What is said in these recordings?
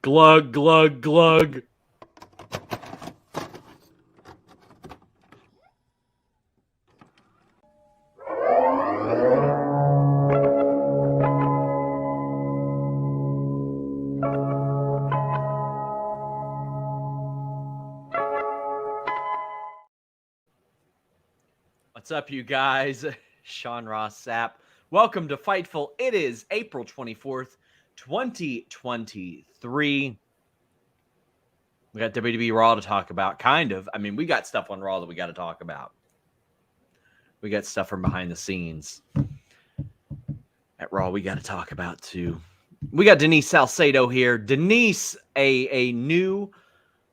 Glug, glug, glug. What's up, you guys? Sean Ross Sapp. Welcome to Fightful. It is April 24th, 2023. We got WWE Raw to talk about, kind of. I mean, we got stuff on Raw that we got to talk about. We got stuff from behind the scenes at Raw we got to talk about, too. We got Denise Salcedo here. Denise, a new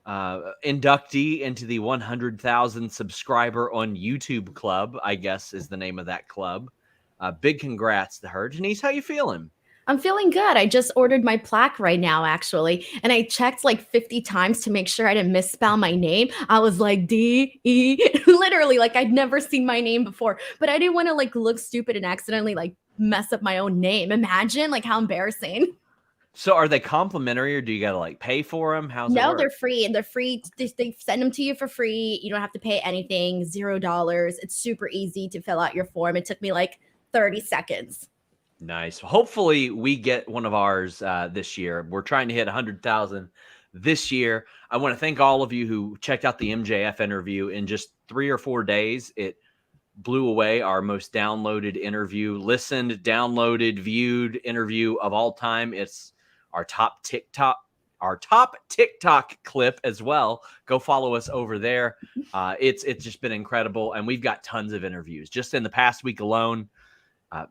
inductee into the 100,000 subscriber on YouTube club, I guess is the name of that club. Big congrats to her. Denise, how you feeling? I'm feeling good. I just ordered my plaque right now, actually. And I checked like 50 times to make sure I didn't misspell my name. I was like, D-E, literally, like I'd never seen my name before. But I didn't want to like look stupid and accidentally like mess up my own name. Imagine like how embarrassing. So are they complimentary or do you got to like pay for them? How's it No, work? they're free. And they're free. They send them to you for free. You don't have to pay anything, $0. It's super easy to fill out your form. It took me like 30 seconds. Nice. Hopefully we get one of ours this year. We're trying to hit 100,000 this year. I want to thank all of you who checked out the MJF interview in just 3 or 4 days. It blew away our most downloaded interview, listened, downloaded, viewed interview of all time. It's our top TikTok clip as well. Go follow us over there. It's just been incredible. And we've got tons of interviews just in the past week alone.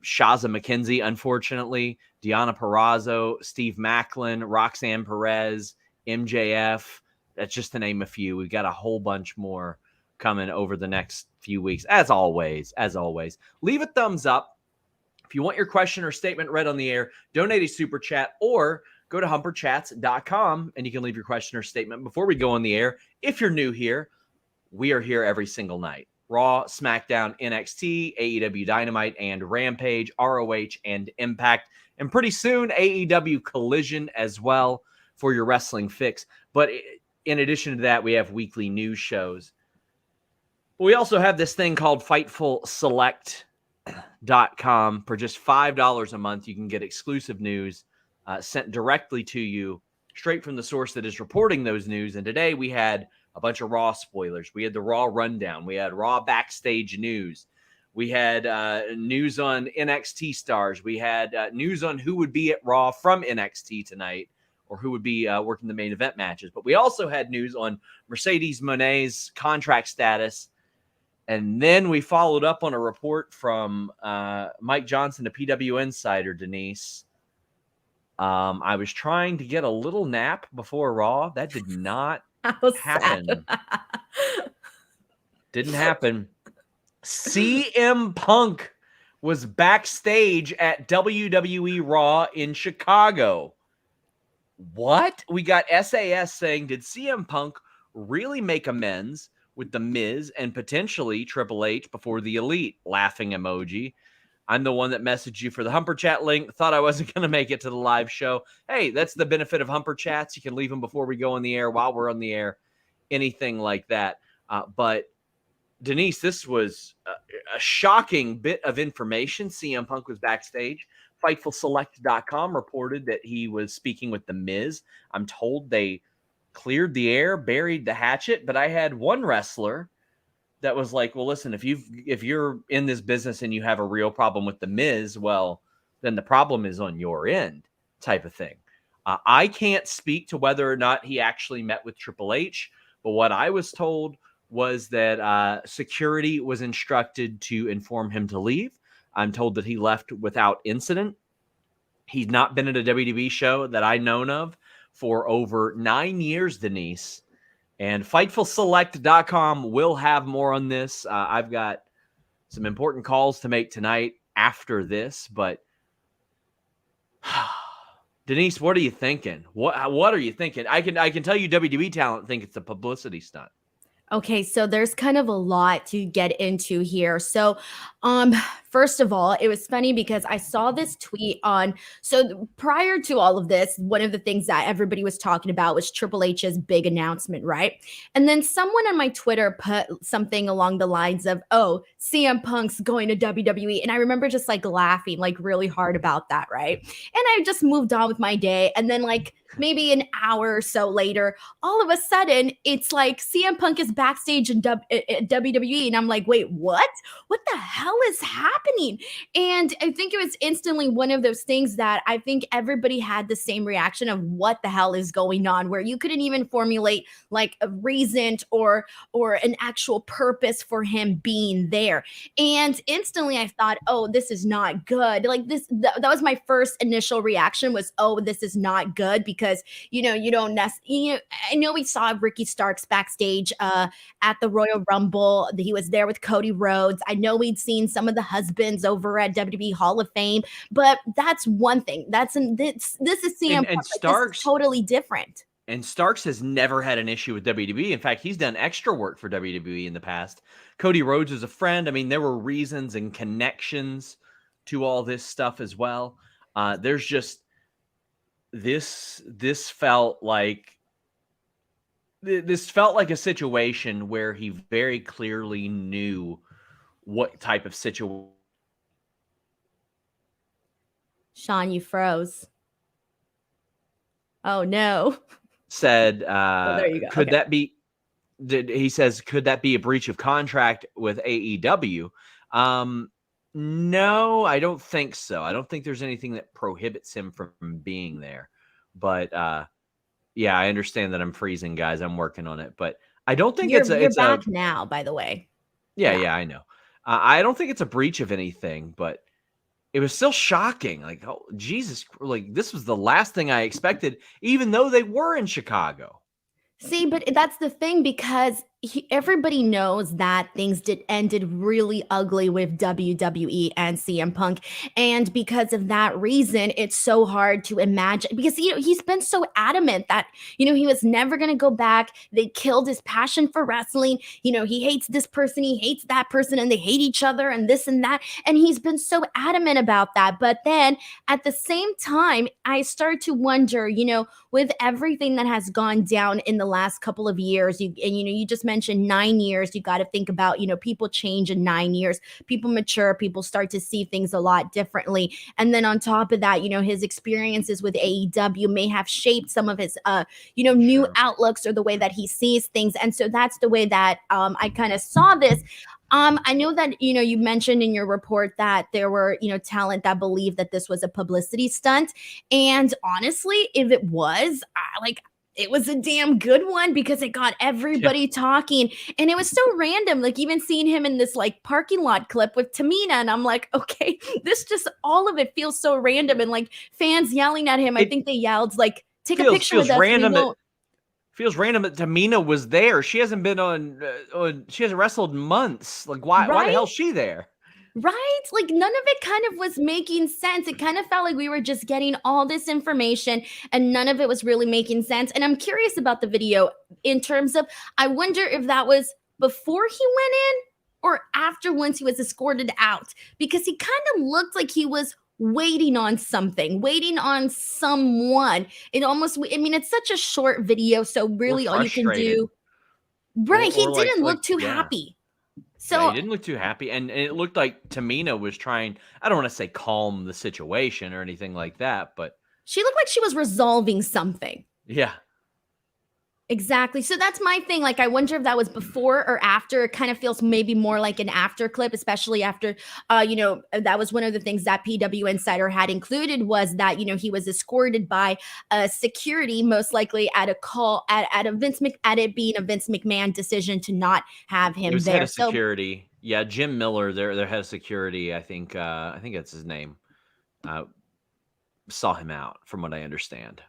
Shaza McKenzie, unfortunately, Deonna Purrazzo, Steve Macklin, Roxanne Perez, MJF. That's just to name a few. We've got a whole bunch more coming over the next few weeks. As always, leave a thumbs up. If you want your question or statement read on the air, donate a super chat or go to humperchats.com and you can leave your question or statement before we go on the air. If you're new here, we are here every single night. Raw, SmackDown, NXT, AEW Dynamite, and Rampage, ROH, and Impact. And pretty soon, AEW Collision as well for your wrestling fix. But in addition to that, we have weekly news shows. But we also have this thing called FightfulSelect.com. For just $5 a month, you can get exclusive news sent directly to you, straight from the source that is reporting those news. And today we had a bunch of Raw spoilers. We had the Raw rundown. We had Raw backstage news. We had news on NXT stars. We had news on who would be at Raw from NXT tonight or who would be working the main event matches. But we also had news on Mercedes Moné's contract status. And then we followed up on a report from Mike Johnson, a PW Insider, Denise. I was trying to get a little nap before Raw. That did not happen. Didn't happen. CM Punk was backstage at WWE Raw in Chicago. What? We got SAS saying, did CM Punk really make amends with The Miz and potentially Triple H before the Elite? Laughing emoji. I'm the one that messaged you for the Humper Chat link. Thought I wasn't going to make it to the live show. Hey, that's the benefit of Humper Chats. You can leave them before we go on the air, while we're on the air, anything like that. But Denise, this was a shocking bit of information. CM Punk was backstage. FightfulSelect.com reported that he was speaking with The Miz. I'm told they cleared the air, buried the hatchet, but I had one wrestler that was like, well, listen, if you're in this business and you have a real problem with The Miz, well, then the problem is on your end, type of thing. I can't speak to whether or not he actually met with Triple H, but what I was told was that security was instructed to inform him to leave. I'm told that he left without incident. He's not been at a WWE show that I know of for over 9 years, Denise. And FightfulSelect.com will have more on this. I've got some important calls to make tonight after this, but Denise, what are you thinking? What are you thinking? I can tell you WWE talent think it's a publicity stunt. Okay, so there's kind of a lot to get into here. So, First of all, it was funny because I saw this tweet on. So prior to all of this, one of the things that everybody was talking about was Triple H's big announcement, right? And then someone on my Twitter put something along the lines of, "Oh, CM Punk's going to WWE," and I remember just like laughing like really hard about that, right? And I just moved on with my day, and then like maybe an hour or so later, all of a sudden, it's like CM Punk is backstage in WWE, and I'm like, wait, what? What the hell is happening? And I think it was instantly one of those things that I think everybody had the same reaction of what the hell is going on, where you couldn't even formulate like a reason or an actual purpose for him being there. And instantly I thought, oh, this is not good. Like that was my first initial reaction was, oh, this is not good because you don't I know we saw Ricky Starks backstage at the Royal Rumble. He was there with Cody Rhodes. I know we'd seen some of the husbands over at WWE Hall of Fame, but that's one thing. This is CM Punk. And Like, Starks this is totally different. And Starks has never had an issue with WWE. In fact, he's done extra work for WWE in the past. Cody Rhodes is a friend. I mean, there were reasons and connections to all this stuff as well. There's just this felt like a situation where he very clearly knew what type of situation. Sean, you froze. Oh no. Said, there you go. Could that be? He says, could that be a breach of contract with AEW? No, I don't think so. I don't think there's anything that prohibits him from being there. But yeah, I understand that I'm freezing, guys. I'm working on it, but I don't think you're back now. By the way, yeah, I know. I don't think it's a breach of anything, but it was still shocking. Like, oh Jesus, like this was the last thing I expected, even though they were in Chicago. See, but that's the thing because everybody knows that things ended really ugly with WWE and CM Punk, and because of that reason, it's so hard to imagine because he's been so adamant that he was never going to go back. They killed his passion for wrestling. He hates this person, he hates that person, and they hate each other, and this and that, and he's been so adamant about that. But then at the same time, I start to wonder, with everything that has gone down in the last couple of years, you just mentioned 9 years. You got to think about, people change in 9 years, people mature, people start to see things a lot differently. And then on top of that, his experiences with AEW may have shaped some of his, new outlooks or the way that he sees things. And so that's the way that I kind of saw this. I know that, you mentioned in your report that there were, talent that believed that this was a publicity stunt. And honestly, if it was, it was a damn good one because it got everybody talking, and it was so random. Like even seeing him in this like parking lot clip with Tamina, and I'm like, okay, all of it feels so random, and like fans yelling at him. I think they yelled like, "Take a picture with us." Feels random that Tamina was there. She hasn't been she hasn't wrestled in months. Like why the hell is she there? Right? Like none of it kind of was making sense. It kind of felt like we were just getting all this information and none of it was really making sense. And I'm curious about the video in terms of, I wonder if that was before he went in or after once he was escorted out, because he kind of looked like he was waiting on something, waiting on someone. It's such a short video. So really all you can do. Right. He didn't look too happy. So he didn't look too happy, and it looked like Tamina was trying, I don't want to say calm the situation or anything like that, but she looked like she was resolving something. Yeah. Exactly. So that's my thing. Like, I wonder if that was before or after. It kind of feels maybe more like an after clip, especially after, that was one of the things that PW Insider had included was that, he was escorted by security, most likely at a call at it being a Vince McMahon decision to not have him there. Head of security. Yeah. Jim Miller, their head of security. I think that's his name. Saw him out from what I understand.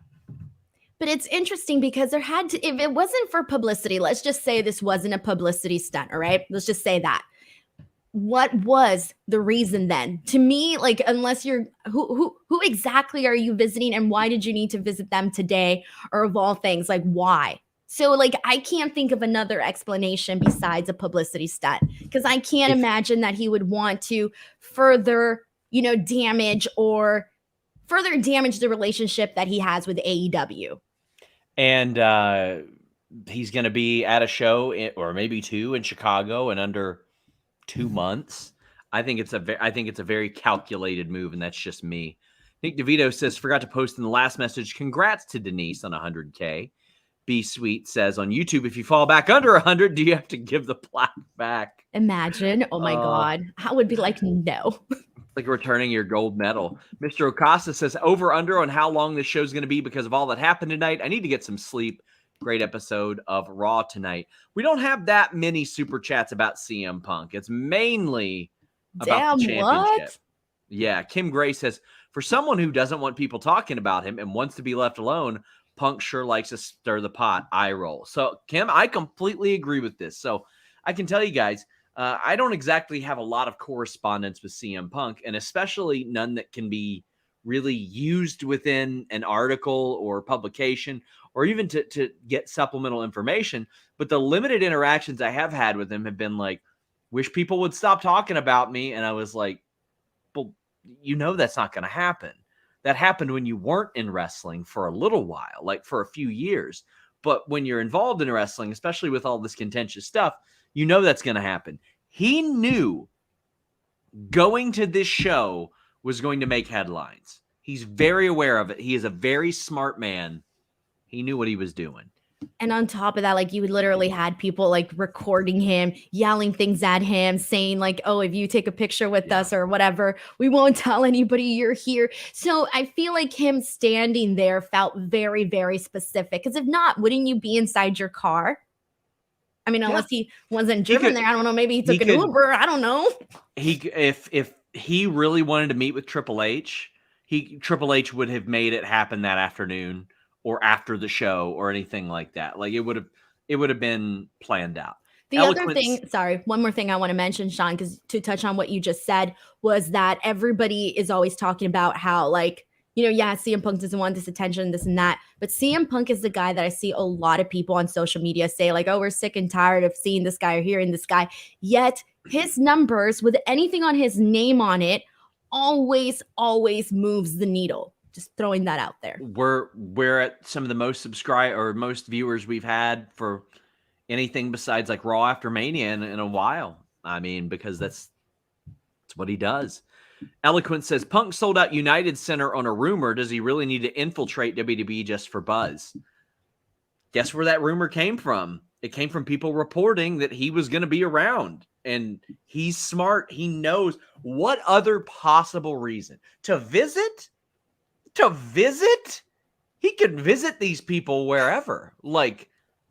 But it's interesting because if it wasn't for publicity, let's just say this wasn't a publicity stunt, all right? Let's just say that. What was the reason then? To me, like, unless you're, who exactly are you visiting and why did you need to visit them today or of all things, like why? So, like, I can't think of another explanation besides a publicity stunt because I can't imagine that he would want to further, damage the relationship that he has with AEW. And he's going to be at a show or maybe two in Chicago in under 2 months. I think it's a very calculated move, and that's just me. Nick DeVito says, forgot to post in the last message, congrats to Denise on 100K. B Sweet says on YouTube, if you fall back under 100, do you have to give the plaque back? Imagine. Oh my God. I would be like, no. Like returning your gold medal. Mr. Acosta says, over under on how long this show's going to be because of all that happened tonight. I need to get some sleep. Great episode of Raw tonight. We don't have that many super chats about CM Punk. It's mainly about the championship. What? Yeah. Kim Gray says, for someone who doesn't want people talking about him and wants to be left alone, Punk sure likes to stir the pot. Eye roll. So, Kim, I completely agree with this. So, I can tell you guys, I don't exactly have a lot of correspondence with CM Punk, and especially none that can be really used within an article or publication or even to get supplemental information. But the limited interactions I have had with him have been like, wish people would stop talking about me. And I was like, well, that's not going to happen. That happened when you weren't in wrestling for a little while, like for a few years. But when you're involved in wrestling, especially with all this contentious stuff, that's going to happen. He knew going to this show was going to make headlines. He's very aware of it. He is a very smart man. He knew what he was doing. And on top of that, like, you literally had people like recording him, yelling things at him, saying like, oh, if you take a picture with us or whatever, we won't tell anybody you're here. So I feel like him standing there felt very, very specific. Because if not, wouldn't you be inside your car? I mean, unless he wasn't driven there. I don't know. Maybe he took an Uber. I don't know. If he really wanted to meet with Triple H, Triple H would have made it happen that afternoon or after the show or anything like that. Like it would have been planned out. The other thing, sorry, one more thing I want to mention, Sean, because to touch on what you just said, was that everybody is always talking about how, like, CM Punk doesn't want this attention, this and that. But CM Punk is the guy that I see a lot of people on social media say, like, oh, we're sick and tired of seeing this guy or hearing this guy. Yet his numbers with anything on his name on it always moves the needle. Just throwing that out there. We're at some of the most most viewers we've had for anything besides like Raw after Mania in a while. I mean, because that's what he does. Eloquent says, Punk sold out United Center on a rumor. Does he really need to infiltrate WWE just for buzz? Guess where that rumor came from? It came from people reporting that he was going to be around. And he's smart. He knows what other possible reason. To visit? He could visit these people wherever. Like,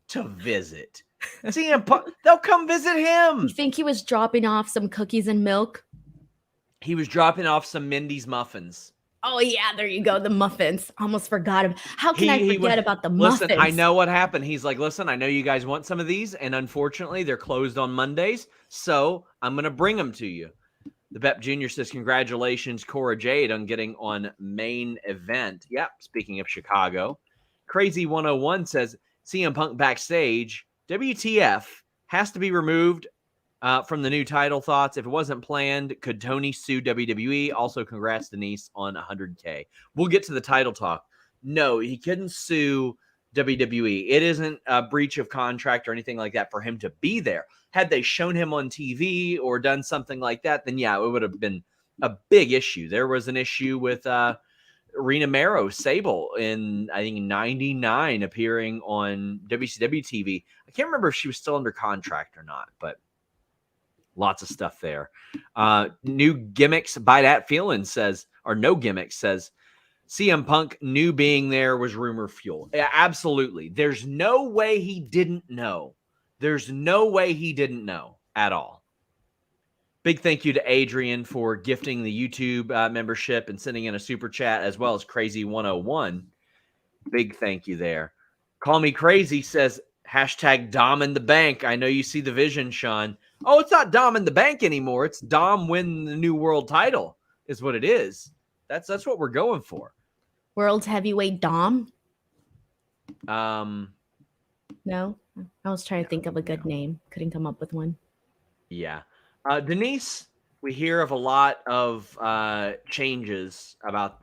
to visit. CM Punk, they'll come visit him. You think he was dropping off some cookies and milk? He was dropping off some Mindy's muffins. Oh, yeah, there you go. The muffins. Almost forgot about. How can I forget about the muffins? Listen, I know what happened. He's like, listen, I know you guys want some of these, and unfortunately, they're closed on Mondays, so I'm going to bring them to you. The Bep Jr. says, congratulations, Cora Jade, on getting on main event. Yep, speaking of Chicago. Crazy 101 says, CM Punk backstage. WTF has to be removed from the new title. Thoughts? If it wasn't planned, could Tony sue WWE? Also, congrats, Denise, on 100K. We'll get to the title talk. No, he couldn't sue WWE. It isn't a breach of contract or anything like that for him to be there. Had they shown him on TV or done something like that, then yeah, it would have been a big issue. There was an issue with Rena Mero Sable in, I think, 99 appearing on WCW TV. I can't remember if she was still under contract or not, but lots of stuff there. New gimmicks by that feeling says, or no gimmicks says, CM Punk knew being there was rumor fuel. Yeah, absolutely. There's no way he didn't know. There's no way he didn't know at all. Big thank you to Adrian for gifting the YouTube membership and sending in a super chat, as well as Crazy 101. Big thank you there. Call Me Crazy says, hashtag Dom in the bank. I know you see the vision, Sean. Oh, it's not Dom in the bank anymore. It's Dom win the new world title is what it is. That's what we're going for. World heavyweight Dom? No, I was trying to think of a good name. Couldn't come up with one. Yeah. Denise, we hear of a lot of changes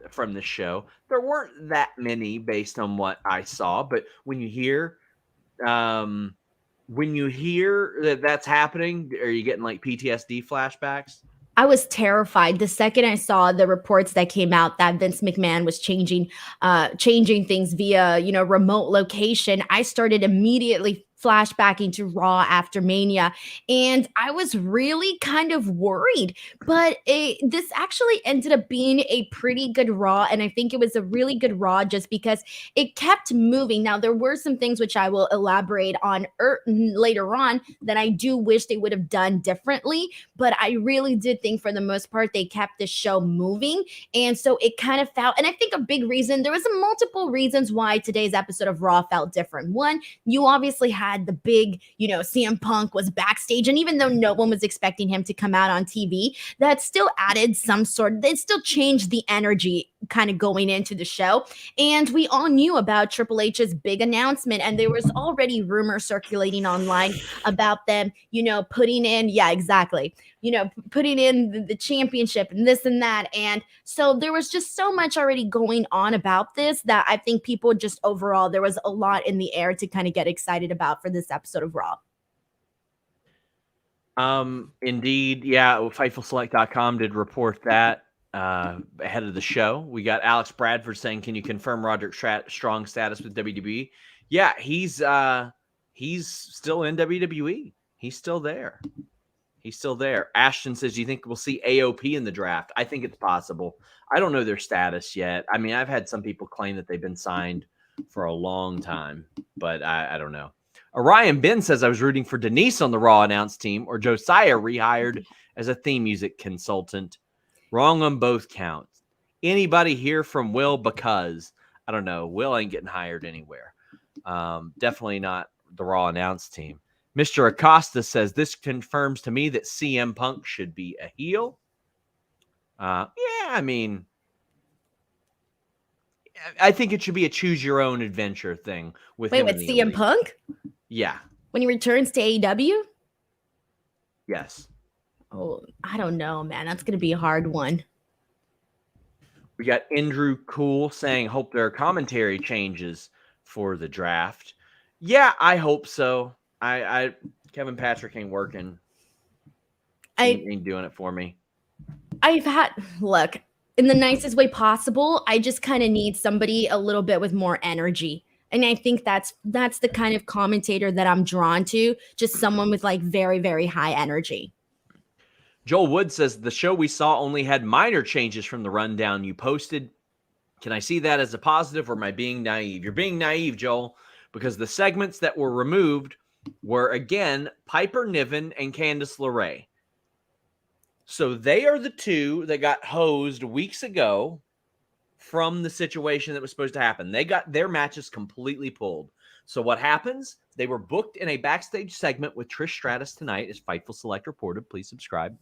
from the show. There weren't that many based on what I saw, but when you hear that that's happening, are you getting like PTSD flashbacks? I was terrified the second I saw the reports that came out that Vince McMahon was changing things via, remote location. I started immediately flashbacking to Raw after Mania, and I was really kind of worried. But this actually ended up being a pretty good Raw, and I think it was a really good Raw just because it kept moving. Now there were some things which I will elaborate on later on that I do wish they would have done differently, but I really did think for the most part they kept the show moving. And so it kind of felt, and I think a big reason, there was multiple reasons why today's episode of Raw felt different. One, you obviously had the big, CM Punk was backstage, and even though no one was expecting him to come out on TV, that still added it still changed the energy kind of going into the show. And we all knew about Triple H's big announcement, and there was already rumors circulating online about them, putting in, yeah, exactly, putting in the championship and this and that. And so there was just so much already going on about this that I think people just overall, there was a lot in the air to kind of get excited about for this episode of Raw. Indeed. Yeah. FightfulSelect.com did report that ahead of the show. We got Alex Bradford saying, can you confirm Roderick Strong's status with WWE? Yeah, he's still in WWE. He's still there. Ashton says, do you think we'll see AOP in the draft? I think it's possible. I don't know their status yet. I mean, I've had some people claim that they've been signed for a long time, but I don't know. Orion Ben says, I was rooting for Denise on the Raw announce team or Josiah rehired as a theme music consultant. Wrong on both counts. Anybody hear from Will? Because I don't know. Will ain't getting hired anywhere. Definitely not the Raw announce team. Mr. Acosta says, this confirms to me that CM Punk should be a heel. Yeah, I mean, I think it should be a choose your own adventure thing with him. Wait, with CM Punk? Yeah. When he returns to AEW? Yes. Oh, I don't know, man. That's going to be a hard one. We got Andrew Cool saying, hope there are commentary changes for the draft. Yeah, I hope so. Kevin Patrick ain't working. Ain't doing it for me. Look, in the nicest way possible, I just kind of need somebody a little bit with more energy. And I think that's the kind of commentator that I'm drawn to, just someone with like very, very high energy. Joel Wood says, the show we saw only had minor changes from the rundown you posted. Can I see that as a positive, or am I being naive? You're being naive, Joel, because the segments that were removed were, again, Piper Niven and Candice LeRae. So they are the two that got hosed weeks ago from the situation that was supposed to happen. They got their matches completely pulled. So what happens? They were booked in a backstage segment with Trish Stratus tonight, as Fightful Select reported. Please subscribe.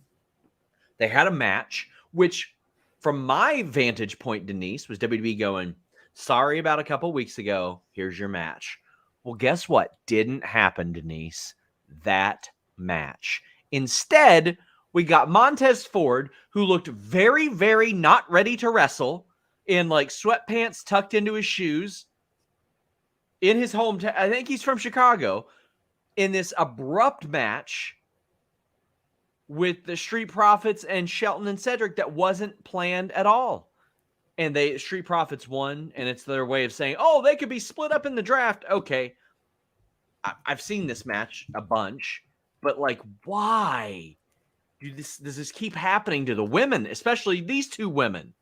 They had a match, which from my vantage point, Denise, was WWE going, sorry about a couple weeks ago. Here's your match. Well, guess what? Didn't happen, Denise. That match. Instead, we got Montez Ford, who looked very, very not ready to wrestle, in like sweatpants tucked into his shoes, in his hometown. I think he's from Chicago, in this abrupt match with the Street Profits and Shelton and Cedric that wasn't planned at all. And Street Profits won, and it's their way of saying, oh, they could be split up in the draft. Okay. I've seen this match a bunch, but like, why does this keep happening to the women, especially these two women?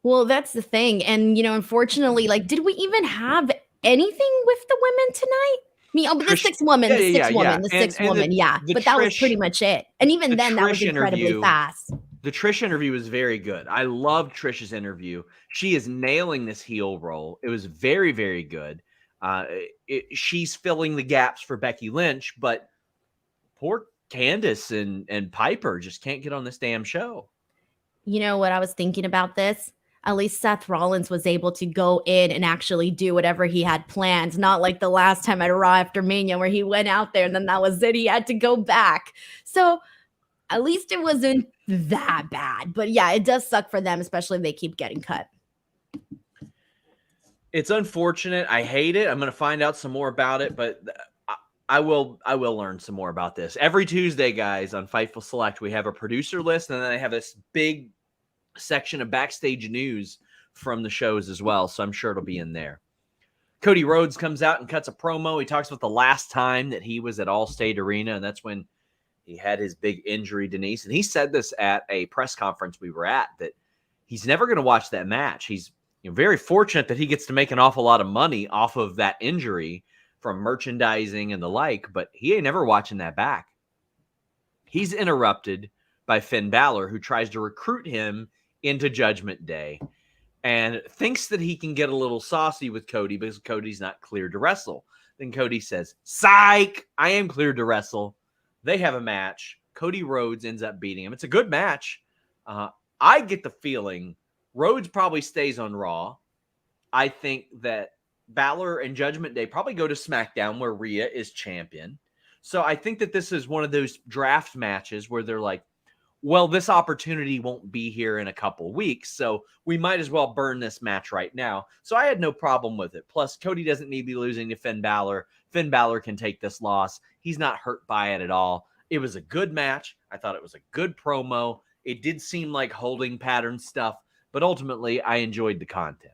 Well, that's the thing. And, unfortunately, like, did we even have anything with the women tonight? The sixth woman, yeah. But that was pretty much it. And even then, that was incredibly fast. The Trish interview was very good. I loved Trish's interview. She is nailing this heel role. It was very, very good. She's filling the gaps for Becky Lynch, but poor Candice and Piper just can't get on this damn show. You know what I was thinking about this? at least Seth Rollins was able to go in and actually do whatever he had planned. Not like the last time at Raw after Mania where he went out there and then that was it. He had to go back. So at least it wasn't that bad. But yeah, it does suck for them, especially if they keep getting cut. It's unfortunate. I hate it. I'm going to find out some more about it, but I will learn some more about this. Every Tuesday, guys, on Fightful Select, we have a producer list, and then I have this big section of backstage news from the shows as well, so I'm sure it'll be in there. Cody Rhodes comes out and cuts a promo. He talks about the last time that he was at Allstate Arena, and that's when he had his big injury, Denise. And he said this at a press conference we were at, that he's never going to watch that match. He's very fortunate that he gets to make an awful lot of money off of that injury from merchandising and the like, but he ain't never watching that back. He's interrupted by Finn Balor, who tries to recruit him into Judgment Day and thinks that he can get a little saucy with Cody because Cody's not cleared to wrestle. Then Cody says, "Psych, I am cleared to wrestle." They have a match. Cody Rhodes ends up beating him. It's a good match. I get the feeling Rhodes probably stays on Raw. I think that Balor and Judgment Day probably go to SmackDown where Rhea is champion. So I think that this is one of those draft matches where they're like, well, this opportunity won't be here in a couple weeks, so we might as well burn this match right now. So I had no problem with it. Plus, Cody doesn't need to be losing to Finn Balor. Finn Balor can take this loss. He's not hurt by it at all. It was a good match. I thought it was a good promo. It did seem like holding pattern stuff, but ultimately I enjoyed the content.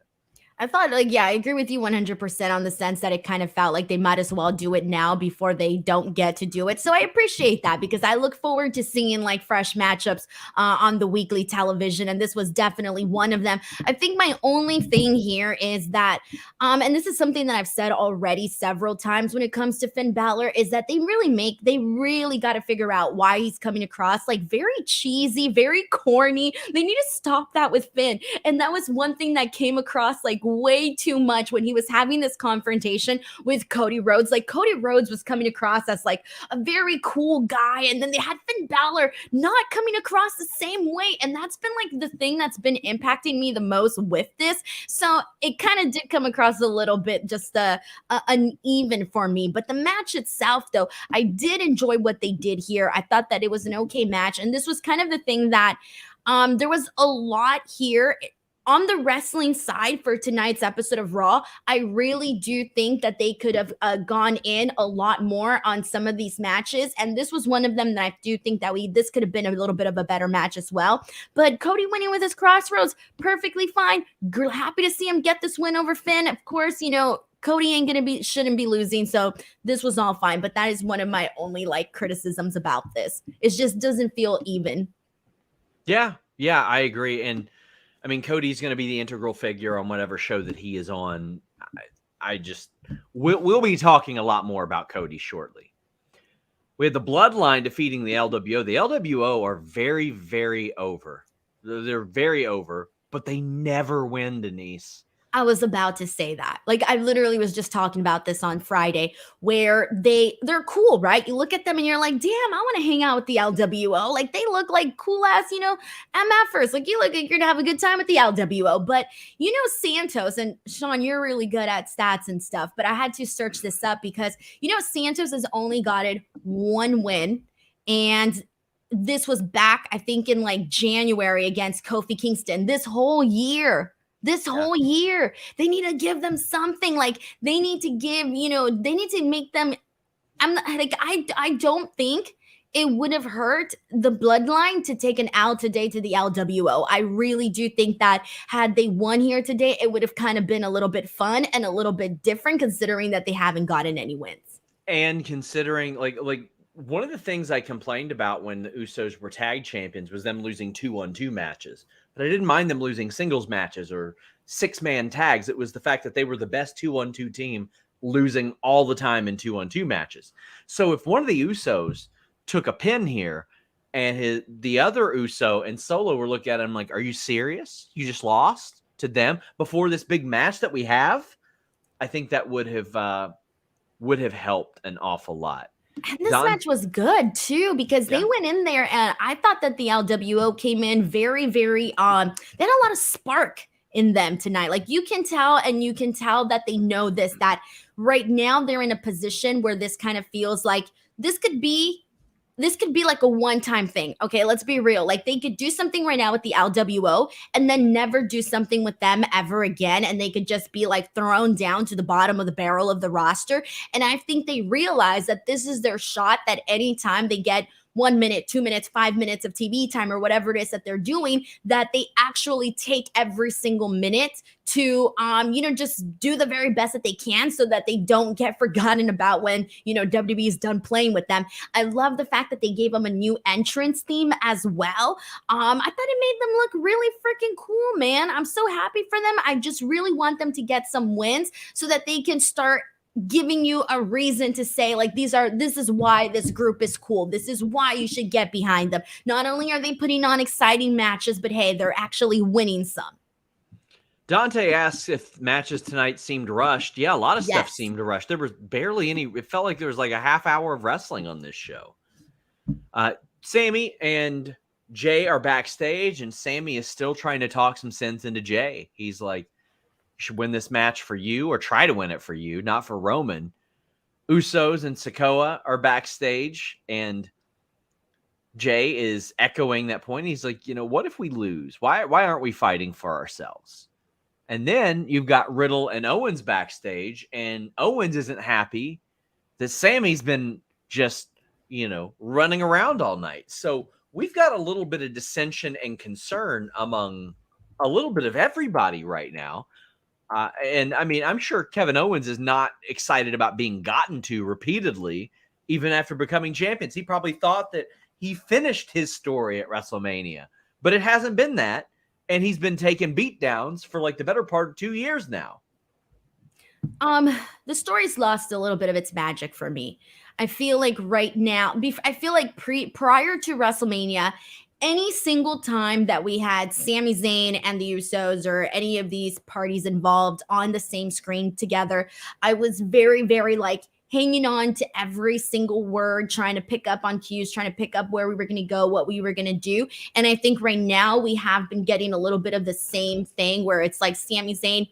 I thought, like, yeah, I agree with you 100% on the sense that it kind of felt like they might as well do it now before they don't get to do it. So I appreciate that because I look forward to seeing like fresh matchups on the weekly television. And this was definitely one of them. I think my only thing here is that, and this is something that I've said already several times when it comes to Finn Balor, is that they really got to figure out why he's coming across like very cheesy, very corny. They need to stop that with Finn. And that was one thing that came across like way too much when he was having this confrontation with Cody Rhodes. Like Cody Rhodes was coming across as like a very cool guy, and then they had Finn Balor not coming across the same way, and that's been like the thing that's been impacting me the most with this. So it kind of did come across a little bit just uneven for me. But the match itself, though, I did enjoy what they did here. I thought that it was an okay match, and this was kind of the thing that there was a lot here. On the wrestling side for tonight's episode of Raw, I really do think that they could have gone in a lot more on some of these matches. And this was one of them that I do think that this could have been a little bit of a better match as well. But Cody winning with his crossroads, perfectly fine. Happy to see him get this win over Finn. Of course, Cody shouldn't be losing. So this was all fine. But that is one of my only like criticisms about this. It just doesn't feel even. Yeah, I agree. And I mean, Cody's going to be the integral figure on whatever show that he is on. We'll be talking a lot more about Cody shortly. We had the Bloodline defeating the LWO. The LWO are very, very over. They're very over, but they never win, Denise. I was about to say that. Like, I literally was just talking about this on Friday, where they're cool, right? You look at them and you're like, damn, I want to hang out with the LWO. Like, they look like cool ass, MFers. Like, you look like you're gonna have a good time with the LWO. But Santos, and Sean, you're really good at stats and stuff, but I had to search this up because Santos has only gotten one win, and this was back, I think, in like January against Kofi Kingston. This whole year, they need to give them something. Like, they need to give, they need to make them. I don't think it would have hurt the Bloodline to take an L today to the LWO. I really do think that had they won here today, it would have kind of been a little bit fun and a little bit different, considering that they haven't gotten any wins. And considering like one of the things I complained about when the Usos were tag champions was them losing 2-on-2 matches. But I didn't mind them losing singles matches or 6-man tags. It was the fact that they were the best 2-on-2 team losing all the time in 2-on-2 matches. So if one of the Usos took a pin here and the other Uso and Solo were looking at him like, are you serious? You just lost to them before this big match that we have? I think that would have helped an awful lot. And this match was good too, because they went in there and I thought that the LWO came in very, very, they had a lot of spark in them tonight. Like you can tell, and you can tell that they know this, that right now they're in a position where this kind of feels like this could be like a one-time thing. Okay, let's be real. Like they could do something right now with the LWO and then never do something with them ever again. And they could just be like thrown down to the bottom of the barrel of the roster. And I think they realize that this is their shot, that anytime they get 1 minute, 2 minutes, 5 minutes of TV time or whatever it is that they're doing, that they actually take every single minute to, just do the very best that they can so that they don't get forgotten about when, WWE is done playing with them. I love the fact that they gave them a new entrance theme as well. I thought it made them look really freaking cool, man. I'm so happy for them. I just really want them to get some wins so that they can start giving you a reason to say, like, this is why this group is cool. This is why you should get behind them. Not only are they putting on exciting matches, but hey, they're actually winning some. Dante asks if matches tonight seemed rushed. Yeah, a lot of stuff Yes. seemed rushed. There was barely any. It felt like there was like a half hour of wrestling on this show. Sammy and Jay are backstage, and Sammy is still trying to talk some sense into Jay. He's like, you should win this match for you, or try to win it for you, not for Roman. Usos and Sikoa are backstage, and Jay is echoing that point. He's like, what if we lose? Why aren't we fighting for ourselves? And then you've got Riddle and Owens backstage, and Owens isn't happy that Sammy's been just, running around all night. So we've got a little bit of dissension and concern among a little bit of everybody right now. And I mean, I'm sure Kevin Owens is not excited about being gotten to repeatedly, even after becoming champions. He probably thought that he finished his story at WrestleMania, but it hasn't been that. And he's been taking beatdowns for like the better part of 2 years now. The story's lost a little bit of its magic for me. I feel like right now, prior to WrestleMania, any single time that we had Sami Zayn and the Usos or any of these parties involved on the same screen together, I was very, very like hanging on to every single word, trying to pick up on cues, trying to pick up where we were going to go, what we were going to do. And I think right now we have been getting a little bit of the same thing where it's like Sami Zayn,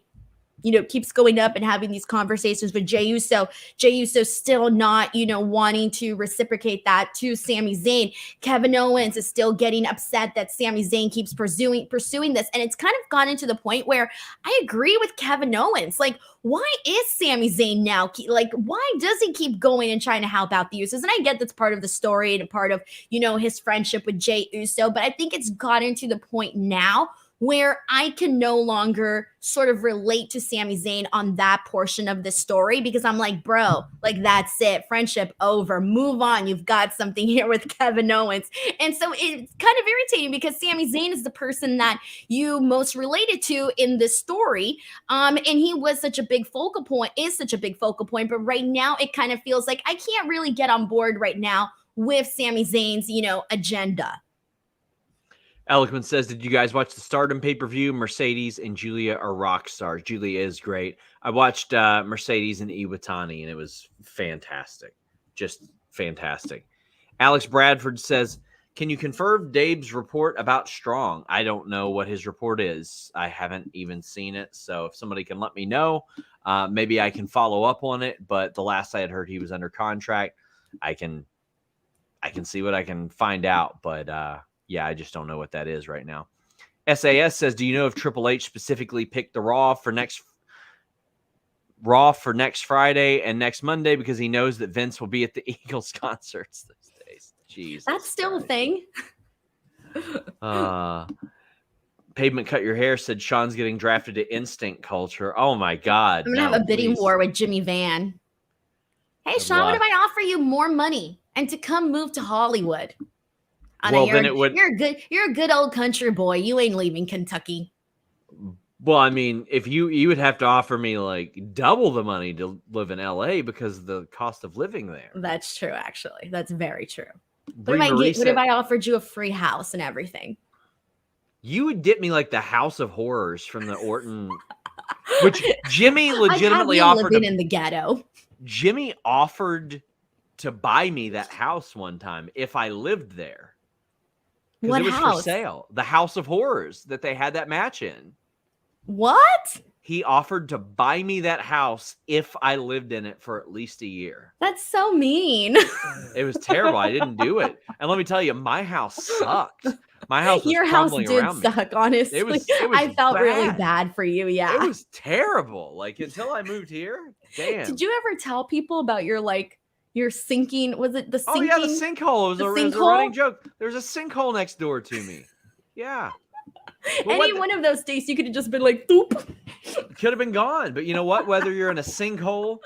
keeps going up and having these conversations with Jey Uso. Jey Uso still not, wanting to reciprocate that to Sami Zayn. Kevin Owens is still getting upset that Sami Zayn keeps pursuing this. And it's kind of gotten to the point where I agree with Kevin Owens. Like, why is Sami Zayn now? Like, why does he keep going and trying to help out the Usos? And I get that's part of the story and part of, his friendship with Jey Uso. But I think it's gotten to the point now where I can no longer sort of relate to Sami Zayn on that portion of the story, because I'm like, bro, like that's it. Friendship over. Move on. You've got something here with Kevin Owens. And so it's kind of irritating because Sami Zayn is the person that you most related to in this story. And he was such a big focal point, but right now it kind of feels like I can't really get on board right now with Sami Zayn's, agenda. Eloquent says, did you guys watch the Stardom pay-per-view? Mercedes and Julia are rock stars. Julia is great. I watched Mercedes and Iwatani, and it was fantastic. Just fantastic. Alex Bradford says, can you confirm Dave's report about Strong? I don't know what his report is. I haven't even seen it. So if somebody can let me know, maybe I can follow up on it. But the last I had heard, he was under contract. I can see what I can find out. But yeah, I just don't know what that is right now. SAS says, do you know if Triple H specifically picked the Raw for next Friday and next Monday because he knows that Vince will be at the Eagles concerts those days? Jeez. That's still a thing. Pavement Cut Your Hair said Sean's getting drafted to Instinct Culture. Oh my God. I'm going to have a bidding war with Jimmy Van. Hey, Good Sean, luck. what if I offer you more money and to come move to Hollywood? Well, then it would. You're a good old country boy. You ain't leaving Kentucky. Well, I mean, if you would have to offer me like double the money to live in LA because of the cost of living there. That's true, actually. That's very true. What if I offered you a free house and everything? You would get me like the House of Horrors from the Orton, which Jimmy legitimately offered. Living in the ghetto. Jimmy offered to buy me that house one time if I lived there. What it was house? For sale. The House of Horrors that they had that match in. What? He offered to buy me that house if I lived in it for at least a year. That's so mean. It was terrible. I didn't do it. And let me tell you, my house sucked. My house was Your house crumbling did around me. suck, honestly. It was I felt really bad. bad for you. Yeah. It was terrible. Like, until I moved here, damn. Did you ever tell people about your sinking? Was it the sinking? Oh yeah, the sinkhole. It was a running joke. There's a sinkhole next door to me. Yeah. Well, Any one of those days, you could have just been like, "Doop." Could have been gone. But you know what? Whether you're in a sinkhole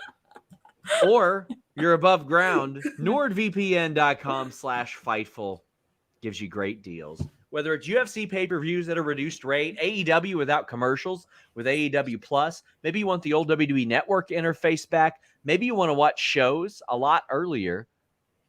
or you're above ground, NordVPN.com/Fightful gives you great deals. Whether it's UFC pay-per-views at a reduced rate, AEW without commercials with AEW Plus, maybe you want the old WWE Network interface back, maybe you want to watch shows a lot earlier,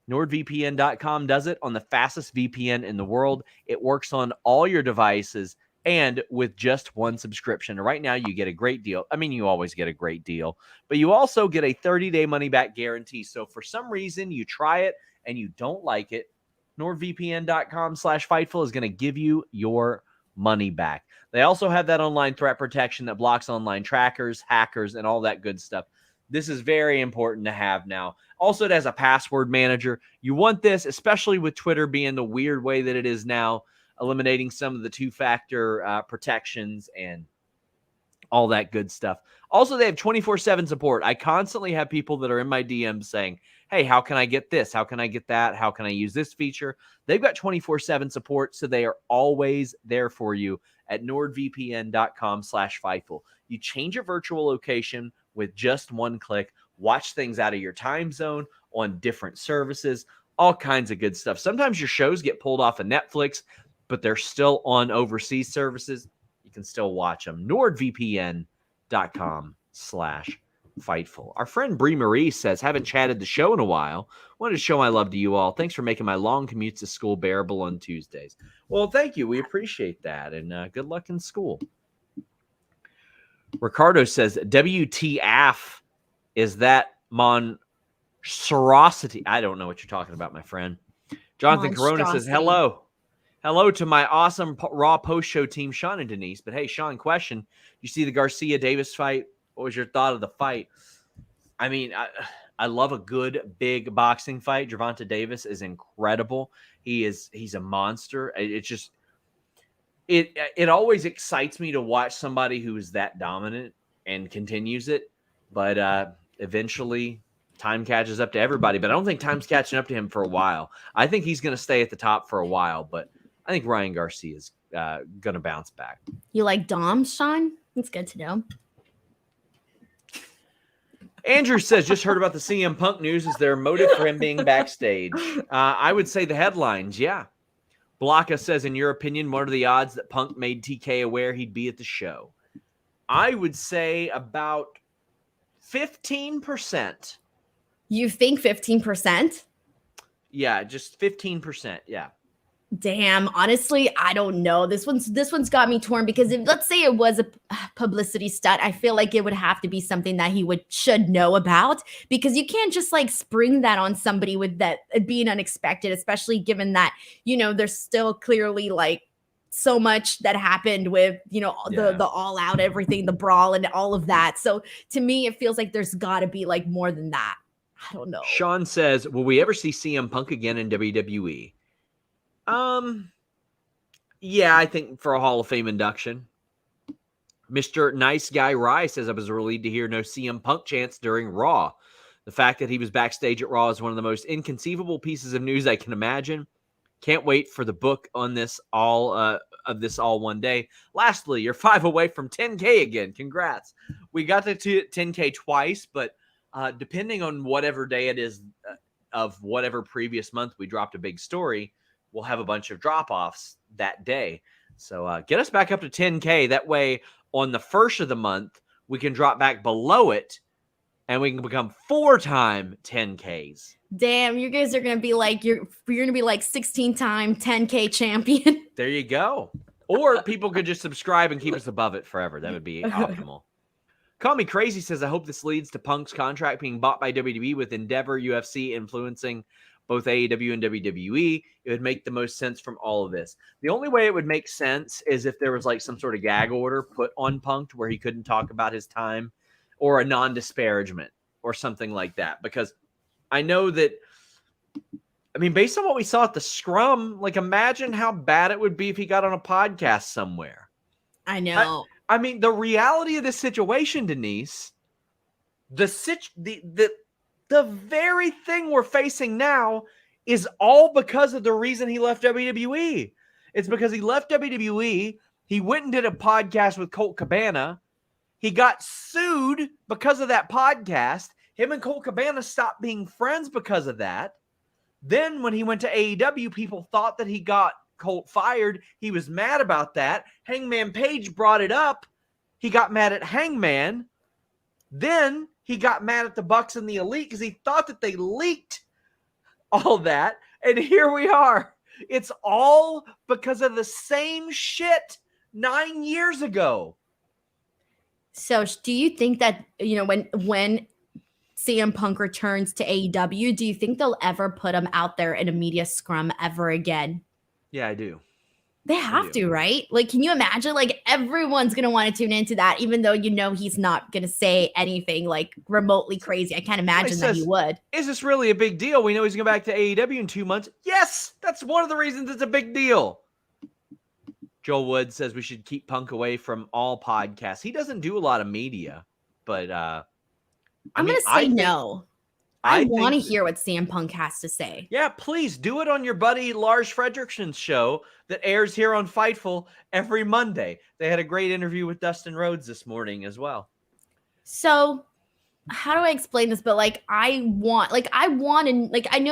NordVPN.com does it on the fastest VPN in the world. It works on all your devices and with just one subscription. Right now, you get a great deal. I mean, you always get a great deal, but you also get a 30-day money-back guarantee. So if for some reason you try it and you don't like it, NordVPN.com/Fightful is going to give you your money back. They also have that online threat protection that blocks online trackers, hackers, and all that good stuff. This is very important to have now. Also, it has a password manager. You want this, especially with Twitter being the weird way that it is now, eliminating some of the two-factor protections and all that good stuff. Also, they have 24/7 support. I constantly have people that are in my DMs saying, hey, how can I get this? How can I get that? How can I use this feature? They've got 24/7 support, so they are always there for you at NordVPN.com/Fightful. You change your virtual location with just one click, watch things out of your time zone on different services, all kinds of good stuff. Sometimes your shows get pulled off of Netflix, but they're still on overseas services. You can still watch them. NordVPN.com/Fightful. Our friend Bree Marie says, haven't chatted the show in a while. Wanted to show my love to you all. Thanks for making my long commutes to school bearable on Tuesdays. Well, thank you. We appreciate that. And good luck in school. Ricardo says, WTF is that monstrosity? I don't know what you're talking about, my friend. Jonathan Corona says, hello. Hello to my awesome Raw post-show team, Sean and Denise. But hey, Sean, question. You see the Garcia-Davis fight? What was your thought of the fight? I mean, I love a good, big boxing fight. Gervonta Davis is incredible. He's a monster. It's just... It always excites me to watch somebody who is that dominant and continues it, but eventually time catches up to everybody. But I don't think time's catching up to him for a while. I think he's going to stay at the top for a while, but I think Ryan Garcia is going to bounce back. You like Dom, Sean? That's good to know. Andrew says, just heard about the CM Punk news. Is there a motive for him being backstage? I would say the headlines, yeah. Blaka says, in your opinion, what are the odds that Punk made TK aware he'd be at the show? I would say about 15%. You think 15%? Yeah, just 15%. Yeah. Damn, honestly, I don't know. This one's got me torn because if let's say it was a publicity stunt, I feel like it would have to be something that he should know about, because you can't just like spring that on somebody with that being unexpected, especially given that, you know, there's still clearly like so much that happened with, you know, the all out everything, the brawl and all of that. So to me, it feels like there's got to be like more than that. I don't know. Sean says, will we ever see CM Punk again in WWE? Yeah, I think for a Hall of Fame induction. Mr. Nice Guy Rye says, I was relieved to hear no CM Punk chants during Raw. The fact that he was backstage at Raw is one of the most inconceivable pieces of news I can imagine. Can't wait for the book on this all one day. Lastly, you're 5 away from 10K again. Congrats. We got to 10K twice, but depending on whatever day it is of whatever previous month we dropped a big story, we'll have a bunch of drop-offs that day. So get us back up to 10K. That way, on the first of the month, we can drop back below it, and we can become 4-time 10Ks. Damn, you guys are gonna be like you're gonna be like 16-time 10K champion. There you go. Or people could just subscribe and keep us above it forever. That would be optimal. Call Me Crazy says, I hope this leads to Punk's contract being bought by WWE with Endeavor UFC influencing both AEW and WWE. It would make the most sense from all of this. The only way it would make sense is if there was like some sort of gag order put on Punk to where he couldn't talk about his time, or a non-disparagement or something like that. Because I know that, I mean, based on what we saw at the scrum, like imagine how bad it would be if he got on a podcast somewhere. I know. I mean, the reality of this situation, Denise, the very thing we're facing now is all because of the reason he left WWE. It's because he left WWE. He went and did a podcast with Colt Cabana. He got sued because of that podcast. Him and Colt Cabana stopped being friends because of that. Then when he went to AEW, people thought that he got Colt fired. He was mad about that. Hangman Page brought it up. He got mad at Hangman. Then he got mad at the Bucks and the Elite because he thought that they leaked all that. And here we are. It's all because of the same shit 9 years ago. So do you think that, when CM Punk returns to AEW, do you think they'll ever put him out there in a media scrum ever again? Yeah, I do. They have to, right? Like, can you imagine? Like, everyone's going to want to tune into that, even though he's not going to say anything like remotely crazy. I can't imagine that he would. Is this really a big deal? We know he's going back to AEW in 2 months. Yes, that's one of the reasons it's a big deal. Joel Wood says we should keep Punk away from all podcasts. He doesn't do a lot of media, but I'm going to say no. I want to hear what CM Punk has to say. Yeah, please do it on your buddy Lars Fredricksson's show that airs here on Fightful every Monday. They had a great interview with Dustin Rhodes this morning as well. So how do I explain this? But I know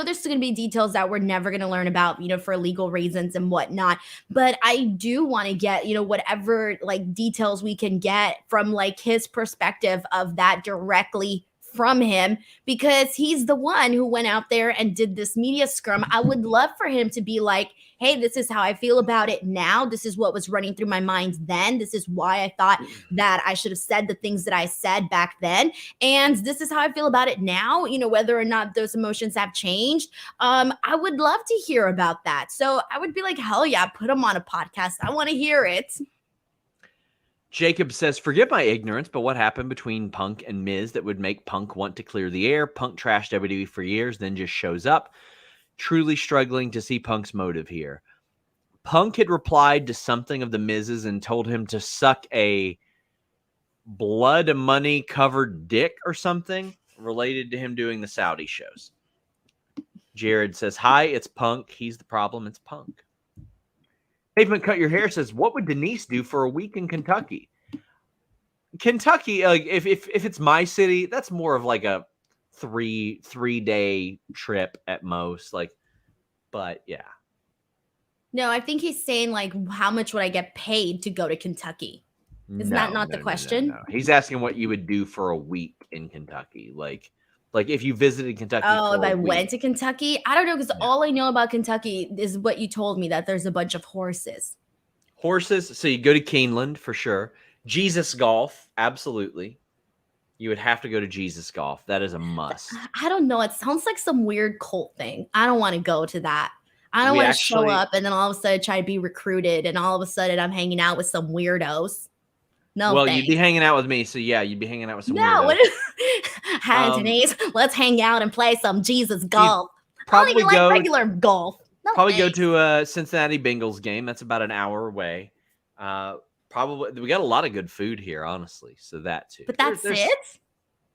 there's going to be details that we're never going to learn about, for legal reasons and whatnot. But I do want to get, whatever details we can get from his perspective of that directly from him, because he's the one who went out there and did this media scrum. I would love for him to be like, hey, this is how I feel about it now. This is what was running through my mind then. This is why I thought that I should have said the things that I said back then. And this is how I feel about it now, whether or not those emotions have changed. I would love to hear about that. So I would be like, hell yeah, put him on a podcast. I want to hear it. Jacob says, forgive my ignorance, but what happened between Punk and Miz that would make Punk want to clear the air? Punk trashed WWE for years, then just shows up. Truly struggling to see Punk's motive here. Punk had replied to something of the Miz's and told him to suck a blood and money covered dick or something related to him doing the Saudi shows. Jared says, hi, it's Punk. He's the problem. It's Punk. Pavement Cut Your Hair says, what would Denise do for a week in Kentucky? Kentucky, if it's my city, that's more of like a three-day trip at most. But yeah. No, I think he's saying how much would I get paid to go to Kentucky? Isn't that not the question? No. He's asking what you would do for a week in Kentucky. Like if you visited Kentucky. Oh, if I went to Kentucky? I don't know, because all I know about Kentucky is what you told me, that there's a bunch of horses. Horses. So you go to Keeneland for sure. Jesus Golf. Absolutely. You would have to go to Jesus Golf. That is a must. I don't know. It sounds like some weird cult thing. I don't want to go to that. I don't want to show up and then all of a sudden try to be recruited and all of a sudden I'm hanging out with some weirdos. No, well, thanks. You'd be hanging out with me, so yeah, you'd be hanging out with some weirdos. Hi, Denise. Let's hang out and play some Jesus golf. I don't even like regular golf. No, probably go to a Cincinnati Bengals game. That's about an hour away. Probably we got a lot of good food here, honestly. So that too. But that's it?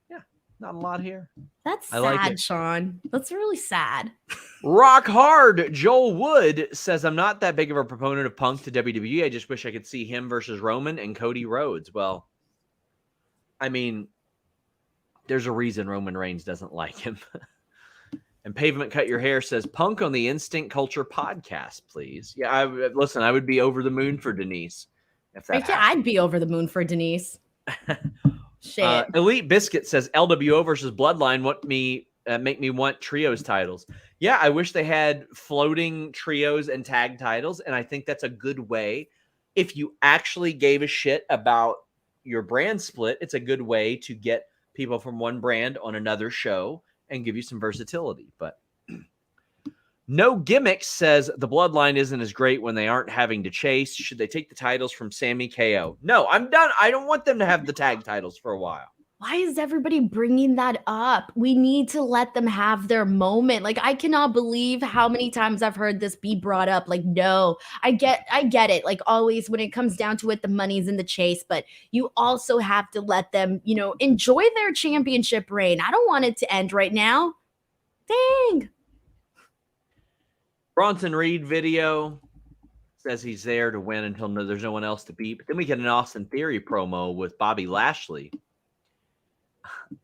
Yeah, not a lot here. That's sad, Sean. That's really sad. Rock Hard Joel Wood says, I'm not that big of a proponent of Punk to WWE. I just wish I could see him versus Roman and Cody Rhodes. Well, I mean, there's a reason Roman Reigns doesn't like him. And Pavement Cut Your Hair says, Punk on the Instinct Culture podcast, please. Yeah, I would be over the moon for Denise. If that happened. I'd be over the moon for Denise. Shit. Elite Biscuit says, LWO versus Bloodline make me want trios titles. Yeah, I wish they had floating trios and tag titles, and I think that's a good way. If you actually gave a shit about your brand split, it's a good way to get people from one brand on another show and give you some versatility. But No Gimmicks says the bloodline isn't as great when they aren't having to chase. Should they take the titles from Sammy KO? No, I'm done. I don't want them to have the tag titles for a while. Why is everybody bringing that up? We need to let them have their moment. Like, I cannot believe how many times I've heard this be brought up. Like, no, I get it. Like, always when it comes down to it, the money's in the chase, but you also have to let them, enjoy their championship reign. I don't want it to end right now. Dang. Bronson Reed video says he's there to win until there's no one else to beat. But then we get an Austin Theory promo with Bobby Lashley.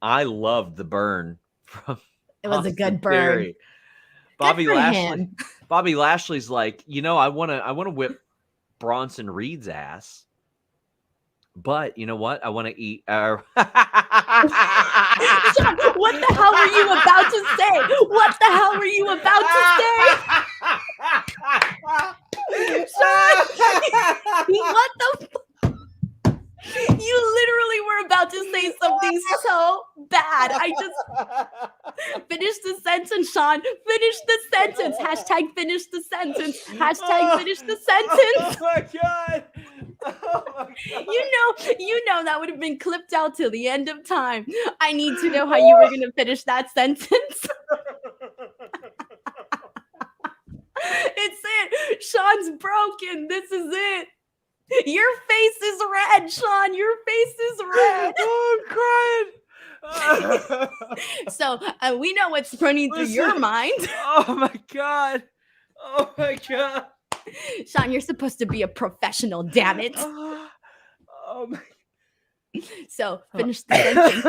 I loved the burn from It was Austin a good burn. Theory. Bobby Good for Lashley. him. Bobby Lashley's like, I want to whip Bronson Reed's ass. But you know what? I want to eat. Sean, what the hell were you about to say? What the hell were you about to say? Sean, what the? You literally were about to say something so bad. I just finished the sentence, Sean. Finish the sentence. Hashtag finish the sentence. Hashtag finish the sentence. Oh my god. Oh my god. You know that would have been clipped out till the end of time. I need to know how you were gonna finish that sentence. It's it. Sean's broken. This is it. Your face is red, Sean. Your face is red. Oh, I'm crying. So we know what's running through your mind. Oh my god. Oh my god. Sean, you're supposed to be a professional, damn it. Oh my. So finish the sentence.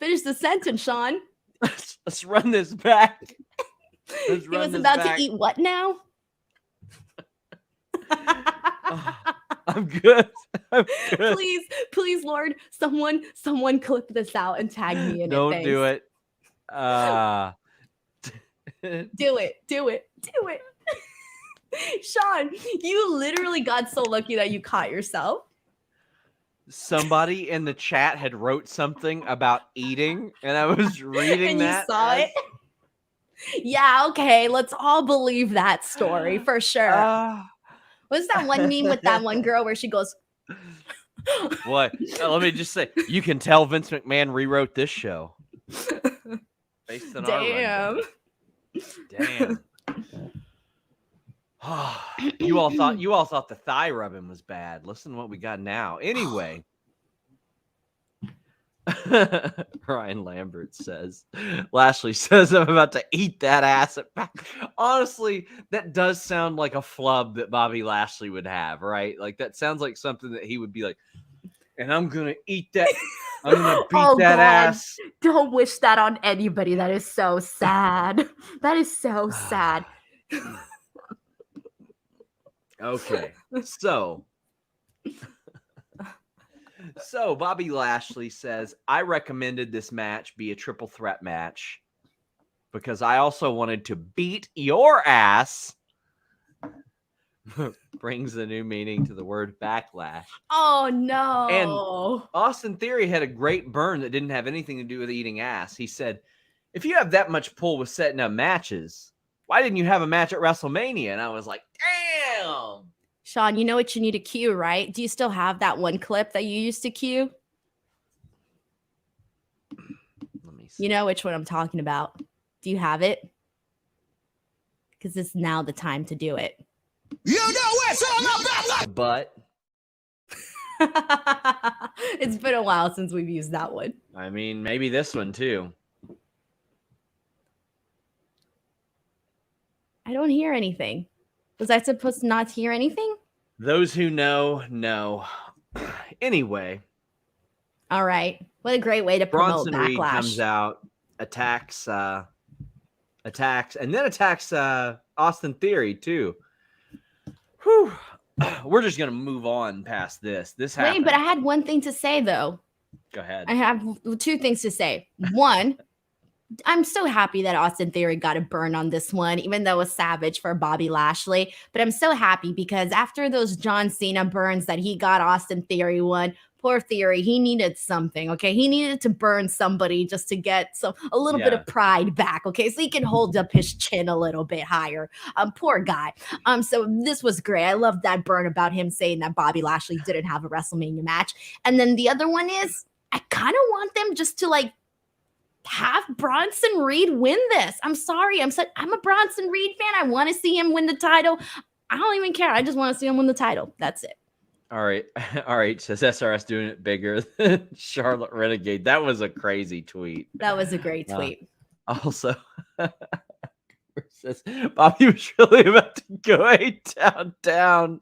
Finish the sentence, Sean. Let's run this back. He was about to eat what now? I'm good. I'm good. Please, Lord, someone clip this out and tag me in it. Don't do it. Do it. Sean, you literally got so lucky that you caught yourself. Somebody in the chat had wrote something about eating, and I was reading and that. You saw it? Yeah, okay. Let's all believe that story for sure. What's that one meme with that one girl where she goes, What? Let me just say, you can tell Vince McMahon rewrote this show. Based on damn. Damn. You all thought the thigh rubbing was bad. Listen to what we got now. Anyway. Ryan Lambert says, Lashley says, I'm about to eat that ass. Honestly, that does sound like a flub that Bobby Lashley would have, right? Like that sounds like something that he would be like, and I'm going to eat that. I'm going to beat that ass. Don't wish that on anybody. That is so sad. That is so sad. Okay. So Bobby Lashley says, I recommended this match be a triple threat match because I also wanted to beat your ass. Brings a new meaning to the word backlash. Oh, no. And Austin Theory had a great burn that didn't have anything to do with eating ass. He said, if you have that much pull with setting up matches, why didn't you have a match at WrestleMania? And I was like, damn. Sean, you know what you need to cue, right? Do you still have that one clip that you used to cue? Let me see. You know which one I'm talking about. Do you have it? Because it's now the time to do it. You know it's all about. But it's been a while since we've used that one. I mean, maybe this one too. I don't hear anything. Was I supposed to not hear anything? Those who know. Anyway. All right. What a great way to promote Bronson Backlash. Reed comes out, attacks, and then attacks Austin Theory too. Whew. We're just gonna move on past this. This happened. Wait, but I had one thing to say though. Go ahead. I have two things to say. One, I'm so happy that Austin Theory got a burn on this one, even though it was savage for Bobby Lashley. But I'm so happy because after those John Cena burns that he got, Austin Theory one, Poor Theory. He needed something, okay? He needed to burn somebody just to get a little bit of pride back, okay? So he can hold up his chin a little bit higher. Poor guy. So this was great. I love that burn about him saying that Bobby Lashley didn't have a WrestleMania match. And then the other one is, I kind of want them just to like have Bronson Reed win this. I'm sorry. I'm a Bronson Reed fan. I want to see him win the title. I don't even care. I just want to see him win the title. That's it. All right. All right. Says SRS doing it bigger than Charlotte Renegade. That was a crazy tweet. That was a great tweet. Also, says Bobby was really about to go down.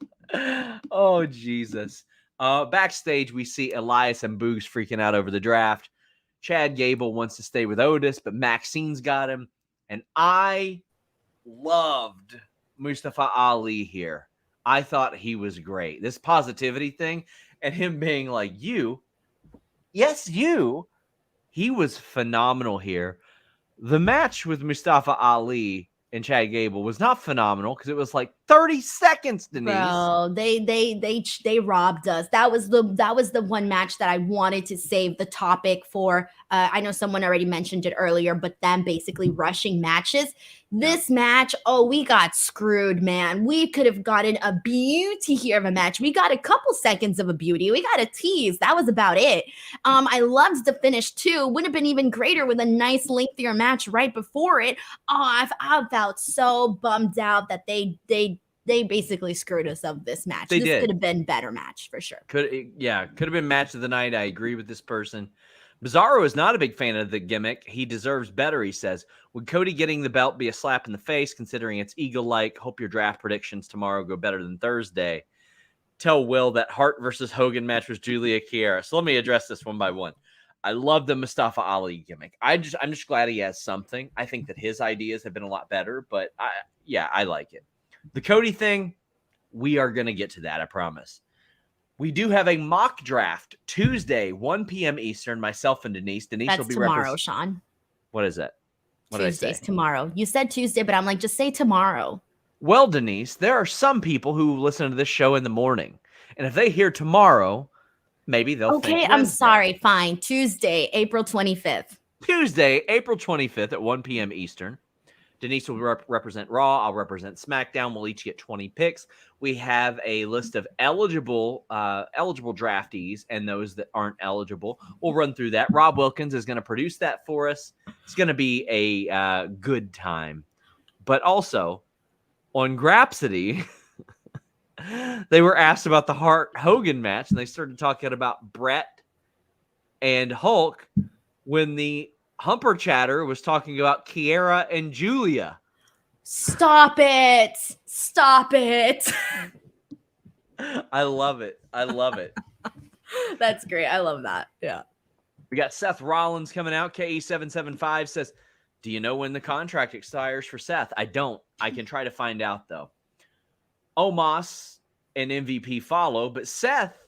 Oh, Jesus. Backstage, we see Elias and Boogs freaking out over the draft. Chad Gable wants to stay with Otis, but Maxine's got him. And I loved Mustafa Ali here. I thought he was great. This positivity thing and him being like, you, yes, you. He was phenomenal here. The match with Mustafa Ali and Chad Gable was not phenomenal because it was like 30 seconds, Denise. Bro, they robbed us. That was the one match that I wanted to save the topic for. I know someone already mentioned it earlier, but them basically rushing matches. This match, we got screwed, man. We could have gotten a beauty here of a match. We got a couple seconds of a beauty. We got a tease. That was about it. I loved the finish too. Would have been even greater with a nice lengthier match right before it. I felt so bummed out that they basically screwed us of this match. This could have been better match for sure. Could have been match of the night. I agree with this person. Bizarro is not a big fan of the gimmick. He deserves better, he says. Would Cody getting the belt be a slap in the face, considering it's eagle-like? Hope your draft predictions tomorrow go better than Thursday. Tell Will that Hart versus Hogan match was Julia Kiera. So let me address this one by one. I love the Mustafa Ali gimmick. I'm just glad he has something. I think that his ideas have been a lot better, but I like it. The Cody thing, we are going to get to that, I promise. We do have a mock draft Tuesday, 1 p.m. Eastern, myself and Denise. Denise will be tomorrow, Sean. What is that? What Tuesday's did I say? Tomorrow. You said Tuesday, but I'm like, just say tomorrow. Well, Denise, there are some people who listen to this show in the morning. And if they hear tomorrow, maybe they'll think Okay, I'm sorry. Fine. Tuesday, April 25th. Tuesday, April 25th at 1 p.m. Eastern. Denise will represent Raw. I'll represent SmackDown. We'll each get 20 picks. We have a list of eligible draftees and those that aren't eligible. We'll run through that. Rob Wilkins is going to produce that for us. It's going to be a good time. But also, on Grapsity, they were asked about the Hart-Hogan match, and they started talking about Brett and Hulk when the Humper Chatter was talking about Kiera and Julia. Stop it. Stop it. I love it. I love it. That's great. I love that. Yeah. We got Seth Rollins coming out. KE775 says, do you know when the contract expires for Seth? I don't. I can try to find out, though. Omos and MVP follow, but Seth,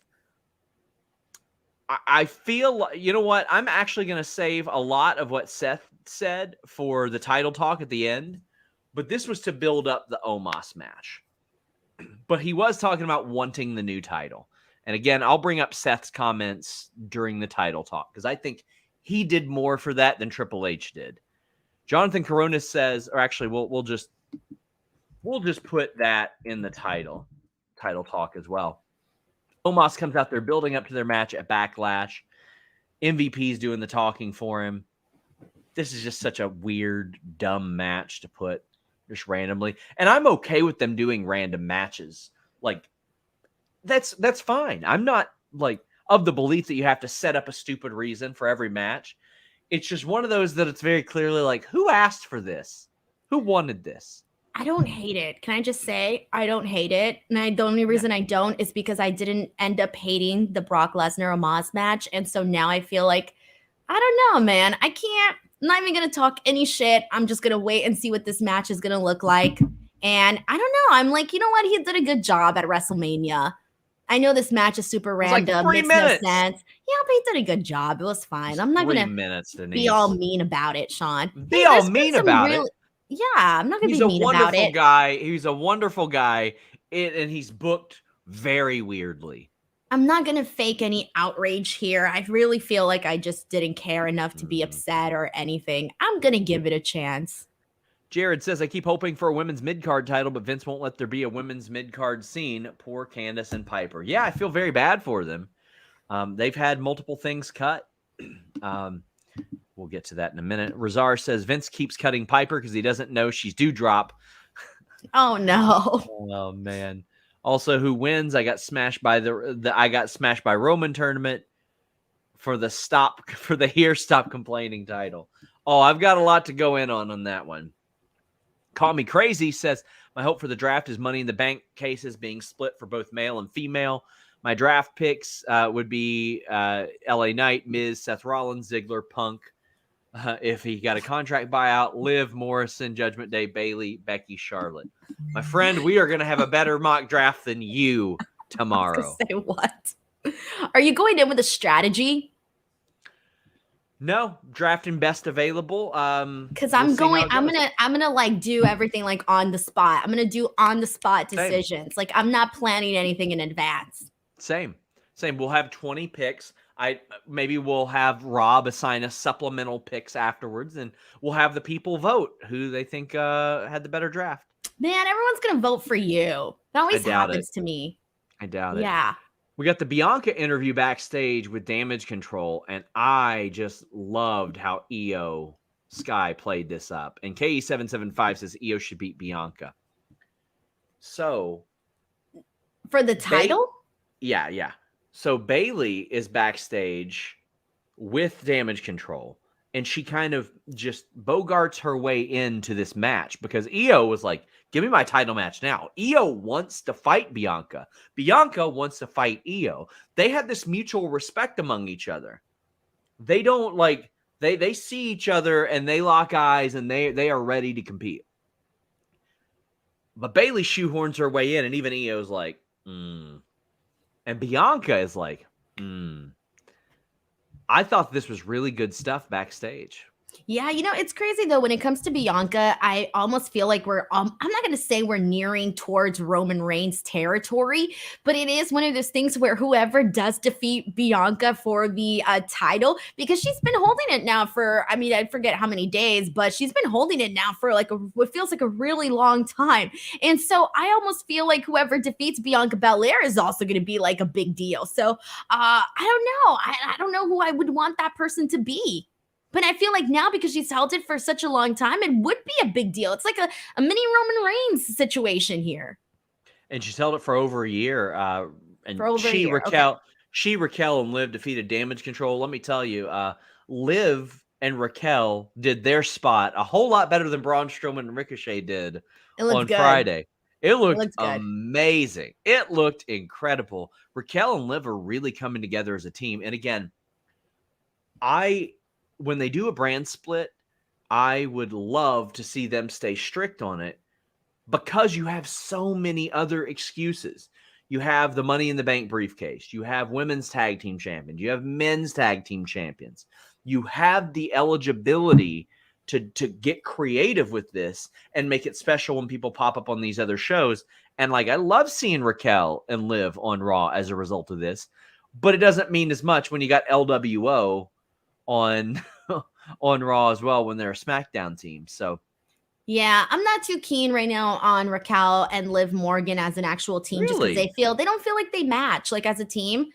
I feel, you know what? I'm actually going to save a lot of what Seth said for the title talk at the end, but this was to build up the Omos match. But he was talking about wanting the new title. And again, I'll bring up Seth's comments during the title talk because I think he did more for that than Triple H did. Jonathan Coronas says, or actually, we'll just put that in the title talk as well. Omos comes out there building up to their match at Backlash. MVP's doing the talking for him. This is just such a weird, dumb match to put just randomly. And I'm okay with them doing random matches. Like, that's fine. I'm not like of the belief that you have to set up a stupid reason for every match. It's just one of those that it's very clearly like, who asked for this? Who wanted this? I don't hate it. Can I just say I don't hate it? And the only reason I don't is because I didn't end up hating the Brock Lesnar-Omos match. And so now I feel like, I don't know, man. I'm not even going to talk any shit. I'm just going to wait and see what this match is going to look like. And I don't know. I'm like, you know what? He did a good job at WrestleMania. I know this match is super random. Like 3 makes minutes. No sense. Yeah, but he did a good job. It was fine. I'm not going to be all mean about it, Sean. Be all mean about it. Yeah, I'm not going to be mean about it. He's a wonderful guy, and he's booked very weirdly. I'm not going to fake any outrage here. I really feel like I just didn't care enough to be upset or anything. I'm going to give it a chance. Jared says, I keep hoping for a women's mid-card title, but Vince won't let there be a women's mid-card scene. Poor Candace and Piper. Yeah, I feel very bad for them. They've had multiple things cut. We'll get to that in a minute. Razar says, Vince keeps cutting Piper because he doesn't know she's due drop. Oh, no. Oh, man. Also, who wins? I got smashed by I got smashed by Roman tournament for the stop complaining title. Oh, I've got a lot to go in on that one. Call Me Crazy says, my hope for the draft is Money in the Bank cases being split for both male and female. My draft picks would be LA Knight, Miz, Seth Rollins, Ziggler, Punk. If he got a contract buyout, Liv, Morrison, Judgment Day, Bailey, Becky, Charlotte. My friend, we are going to have a better mock draft than you tomorrow. I was gonna say, what? Are you going in with a strategy? No, drafting best available. Because I'm gonna like do everything like on the spot. I'm gonna do on the spot decisions. Like I'm not planning anything in advance. Same. We'll have 20 picks. Maybe we'll have Rob assign us supplemental picks afterwards, and we'll have the people vote who they think had the better draft. Man, everyone's gonna vote for you. That always happens to me. I doubt it. Yeah. We got the Bianca interview backstage with Damage Control, and I just loved how Io Sky played this up. And KE775 says Io should beat Bianca. So for the title? Yeah. So Bailey is backstage with Damage Control, and she kind of just bogarts her way into this match because Io was like, give me my title match now. Io wants to fight Bianca. Bianca wants to fight Io. They have this mutual respect among each other. They don't like, they see each other and they lock eyes and they are ready to compete. But Bailey shoehorns her way in, and even Io's like, And Bianca is like, I thought this was really good stuff backstage. Yeah, it's crazy though. When it comes to Bianca, I almost feel like we're, I'm not going to say we're nearing towards Roman Reigns territory, but it is one of those things where whoever does defeat Bianca for the title, because she's been holding it now for, I forget how many days, but she's been holding it now for like what feels like a really long time. And so I almost feel like whoever defeats Bianca Belair is also going to be like a big deal. So I don't know. I don't know who I would want that person to be. But I feel like now, because she's held it for such a long time, it would be a big deal. It's like a mini Roman Reigns situation here. And she's held it for over a year. And Raquel and Liv defeated Damage Control. Let me tell you, Liv and Raquel did their spot a whole lot better than Braun Strowman and Ricochet did on Friday. It looked amazing. It looked incredible. Raquel and Liv are really coming together as a team. And again, when they do a brand split, I would love to see them stay strict on it because you have so many other excuses. You have the Money in the Bank briefcase. You have women's tag team champions. You have men's tag team champions. You have the eligibility to get creative with this and make it special when people pop up on these other shows. And like, I love seeing Raquel and Liv on Raw as a result of this, but it doesn't mean as much when you got LWO on Raw as well when they're a SmackDown team. So yeah, I'm not too keen right now on Raquel and Liv Morgan as an actual team, just because they don't feel like they match, like as a team.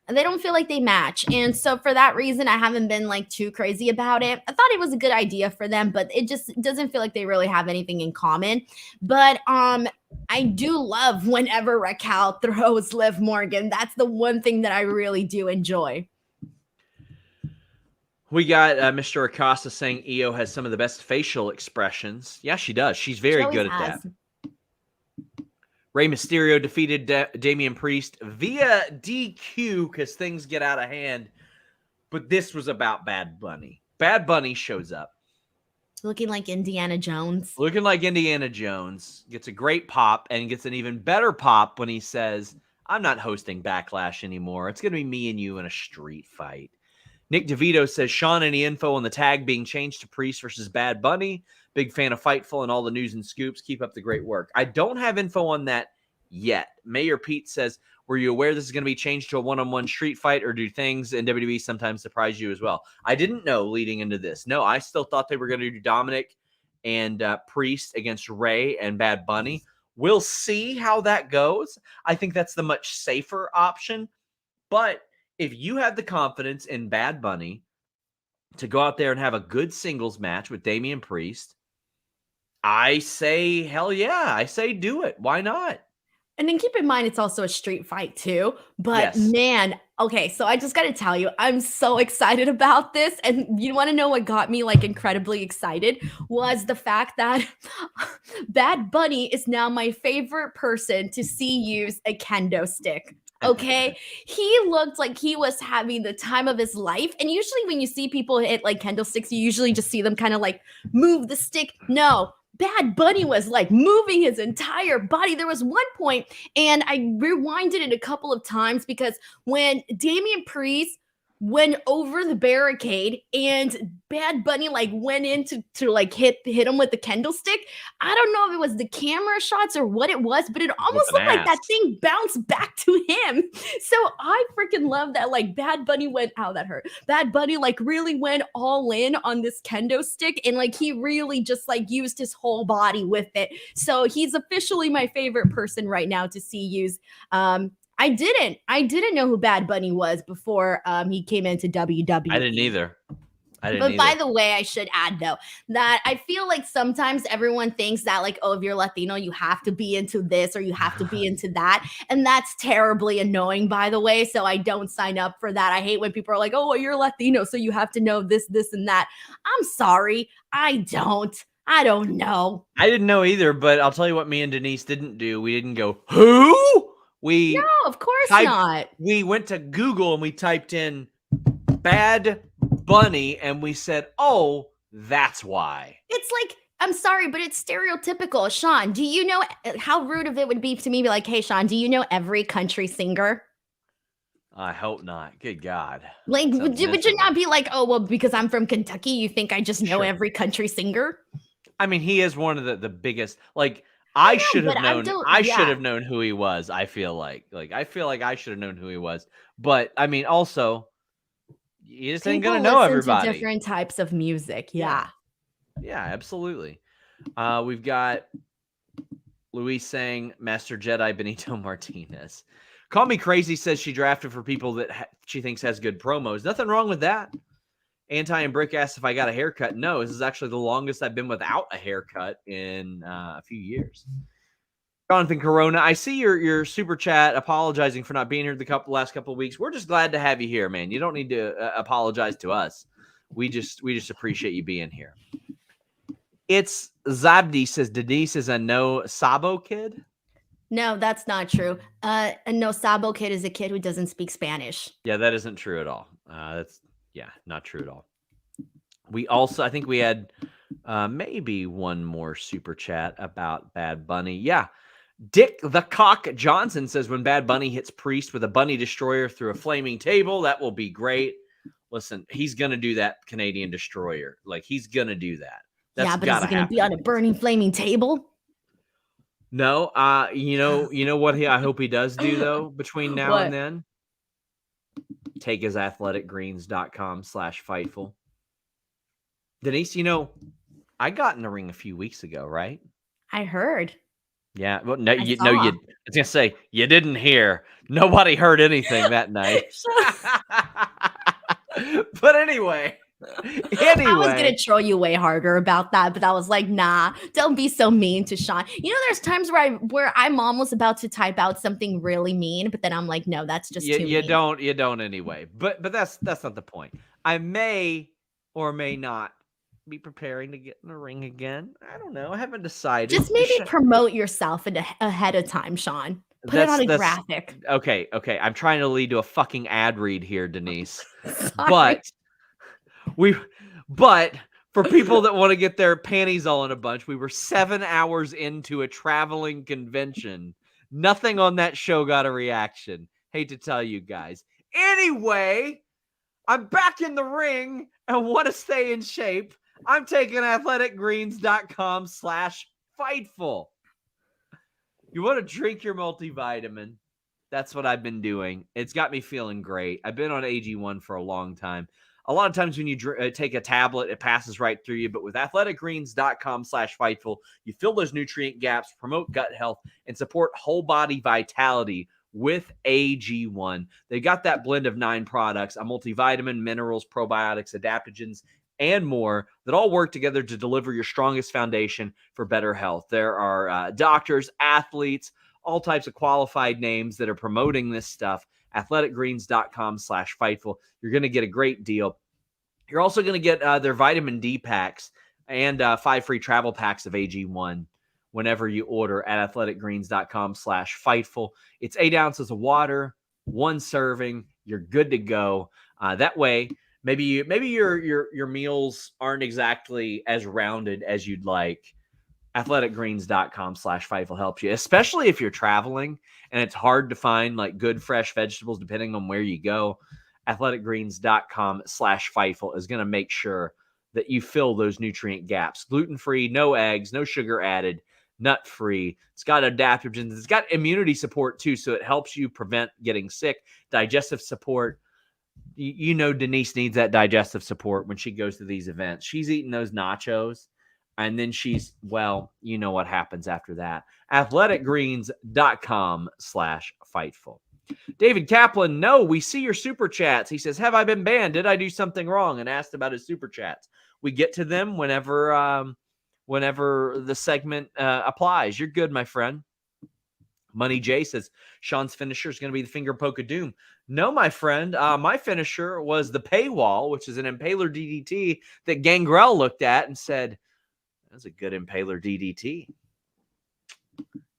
They don't feel like they match. And so for that reason, I haven't been like too crazy about it. I thought it was a good idea for them, but it just doesn't feel like they really have anything in common. But I do love whenever Raquel throws Liv Morgan. That's the one thing that I really do enjoy. We got Mr. Acosta saying Io has some of the best facial expressions. Yeah, she does. She's very good at that. Rey Mysterio defeated Damian Priest via DQ because things get out of hand. But this was about Bad Bunny. Bad Bunny shows up. Looking like Indiana Jones. Gets a great pop and gets an even better pop when he says, I'm not hosting Backlash anymore. It's going to be me and you in a street fight. Nick DeVito says, Sean, any info on the tag being changed to Priest versus Bad Bunny? Big fan of Fightful and all the news and scoops. Keep up the great work. I don't have info on that yet. Mayor Pete says, Were you aware this is going to be changed to a one-on-one street fight, or do things in WWE sometimes surprise you as well? I didn't know leading into this. No, I still thought they were going to do Dominic and Priest against Ray and Bad Bunny. We'll see how that goes. I think that's the much safer option. But if you have the confidence in Bad Bunny to go out there and have a good singles match with Damian Priest, I say, hell yeah. I say do it. Why not? And then keep in mind, it's also a street fight too. But Yes. man, okay, so I just got to tell you, I'm so excited about this. And you want to know what got me like incredibly excited was the fact that Bad Bunny is now my favorite person to see use a kendo stick. Okay, he looked like he was having the time of his life. And usually, when you see people hit like kendo sticks, you usually just see them kind of like move the stick. No, Bad Bunny was like moving his entire body. There was one point, and I rewinded it a couple of times because when Damian Priest went over the barricade and Bad Bunny like went in to like hit him with the kendo stick, I don't know if it was the camera shots or what it was, but it almost looked like that thing bounced back to him. So I freaking love that. Like Bad Bunny went, ow, that hurt. Bad Bunny like really went all in on this kendo stick, and like he really just like used his whole body with it. So he's officially my favorite person right now to see use. I didn't know who Bad Bunny was before he came into WWE. I didn't either. But by the way, I should add though that I feel like sometimes everyone thinks that like, oh, if you're Latino, you have to be into this or you have to be into that. And that's terribly annoying, by the way. So I don't sign up for that. I hate when people are like, oh, well, you're Latino, so you have to know this, this, and that. I'm sorry. I don't know. I didn't know either, but I'll tell you what me and Denise didn't do. We didn't go, who? No, of course not. We went to Google and we typed in Bad Bunny and we said, oh, that's why. It's like, I'm sorry, but it's stereotypical. Sean, do you know how rude of it would be to me be like, hey, Sean, do you know every country singer? I hope not. Good God. Like, would you not be like, oh, well, because I'm from Kentucky, you think I just know every country singer? I mean, he is one of the biggest, like, I should have known. I should have known who he was. I feel like I should have known who he was. But I mean, also, you just ain't gonna know everybody. To different types of music, yeah, absolutely. We've got Luis saying Master Jedi Benito Martinez. Call Me Crazy says she drafted for people that she thinks has good promos. Nothing wrong with that. Anti and Brick asked if I got a haircut. No, this is actually the longest I've been without a haircut in a few years. Jonathan Corona, I see your super chat apologizing for not being here the last couple of weeks. We're just glad to have you here, man. You don't need to apologize to us. We just appreciate you being here. It's Zabdi says Denise is a no Sabo kid. No, that's not true. A no Sabo kid is a kid who doesn't speak Spanish. Yeah, that isn't true at all. That's not true at all. We also, I think we had maybe one more super chat about Bad Bunny. Yeah. Dick the Cock Johnson says when Bad Bunny hits Priest with a bunny destroyer through a flaming table, that will be great. Listen, he's going to do that Canadian destroyer. Like, he's going to do that. That's but is he going to be on a burning flaming table? No. You know what I hope he does do, though, between now and then? Take his athleticgreens.com/fightful. Denise, I got in the ring a few weeks ago, right? I heard. Yeah. Well, no, I was going to say, you didn't hear. Nobody heard anything that night. But anyway. I was going to troll you way harder about that, but I was like, nah, don't be so mean to Sean. There's times where I'm almost about to type out something really mean, but then I'm like, no, that's just too mean. You don't anyway. But that's not the point. I may or may not be preparing to get in the ring again. I don't know. I haven't decided. Just maybe promote yourself ahead of time, Sean. Put it on a graphic. Okay. I'm trying to lead to a fucking ad read here, Denise. But for people that want to get their panties all in a bunch, we were 7 hours into a traveling convention. Nothing on that show got a reaction. Hate to tell you guys. Anyway, I'm back in the ring and want to stay in shape. I'm taking athleticgreens.com/fightful. You want to drink your multivitamin, That's what I've been doing. It's got me feeling great. I've been on AG1 for a long time. A lot of times when you take a tablet, it passes right through you. But with athleticgreens.com/Fightful, you fill those nutrient gaps, promote gut health, and support whole body vitality with AG1. They got that blend of 9 products, a multivitamin, minerals, probiotics, adaptogens, and more that all work together to deliver your strongest foundation for better health. There are doctors, athletes, all types of qualified names that are promoting this stuff. athleticgreens.com/Fightful. You're going to get a great deal. You're also going to get their vitamin D packs and 5 free travel packs of AG1 whenever you order at athleticgreens.com/Fightful. It's 8 ounces of water, 1 serving. You're good to go. That way, maybe your meals aren't exactly as rounded as you'd like. athleticgreens.com/Fightful helps you, especially if you're traveling and it's hard to find like good fresh vegetables depending on where you go. athleticgreens.com/Fightful is going to make sure that you fill those nutrient gaps. Gluten-free, no eggs, no sugar added, nut-free. It's got adaptogens. It's got immunity support too, so it helps you prevent getting sick. Digestive support. You know Denise needs that digestive support when she goes to these events. She's eating those nachos, and then well, you know what happens after that. athleticgreens.com/Fightful. David Kaplan, no, we see your super chats. He says, have I been banned? Did I do something wrong? And asked about his super chats. We get to them whenever the segment applies. You're good, my friend. Money J says, Sean's finisher is going to be the finger poke of doom. No, my friend. My finisher was the paywall, which is an impaler DDT that Gangrel looked at and said, that's a good impaler DDT.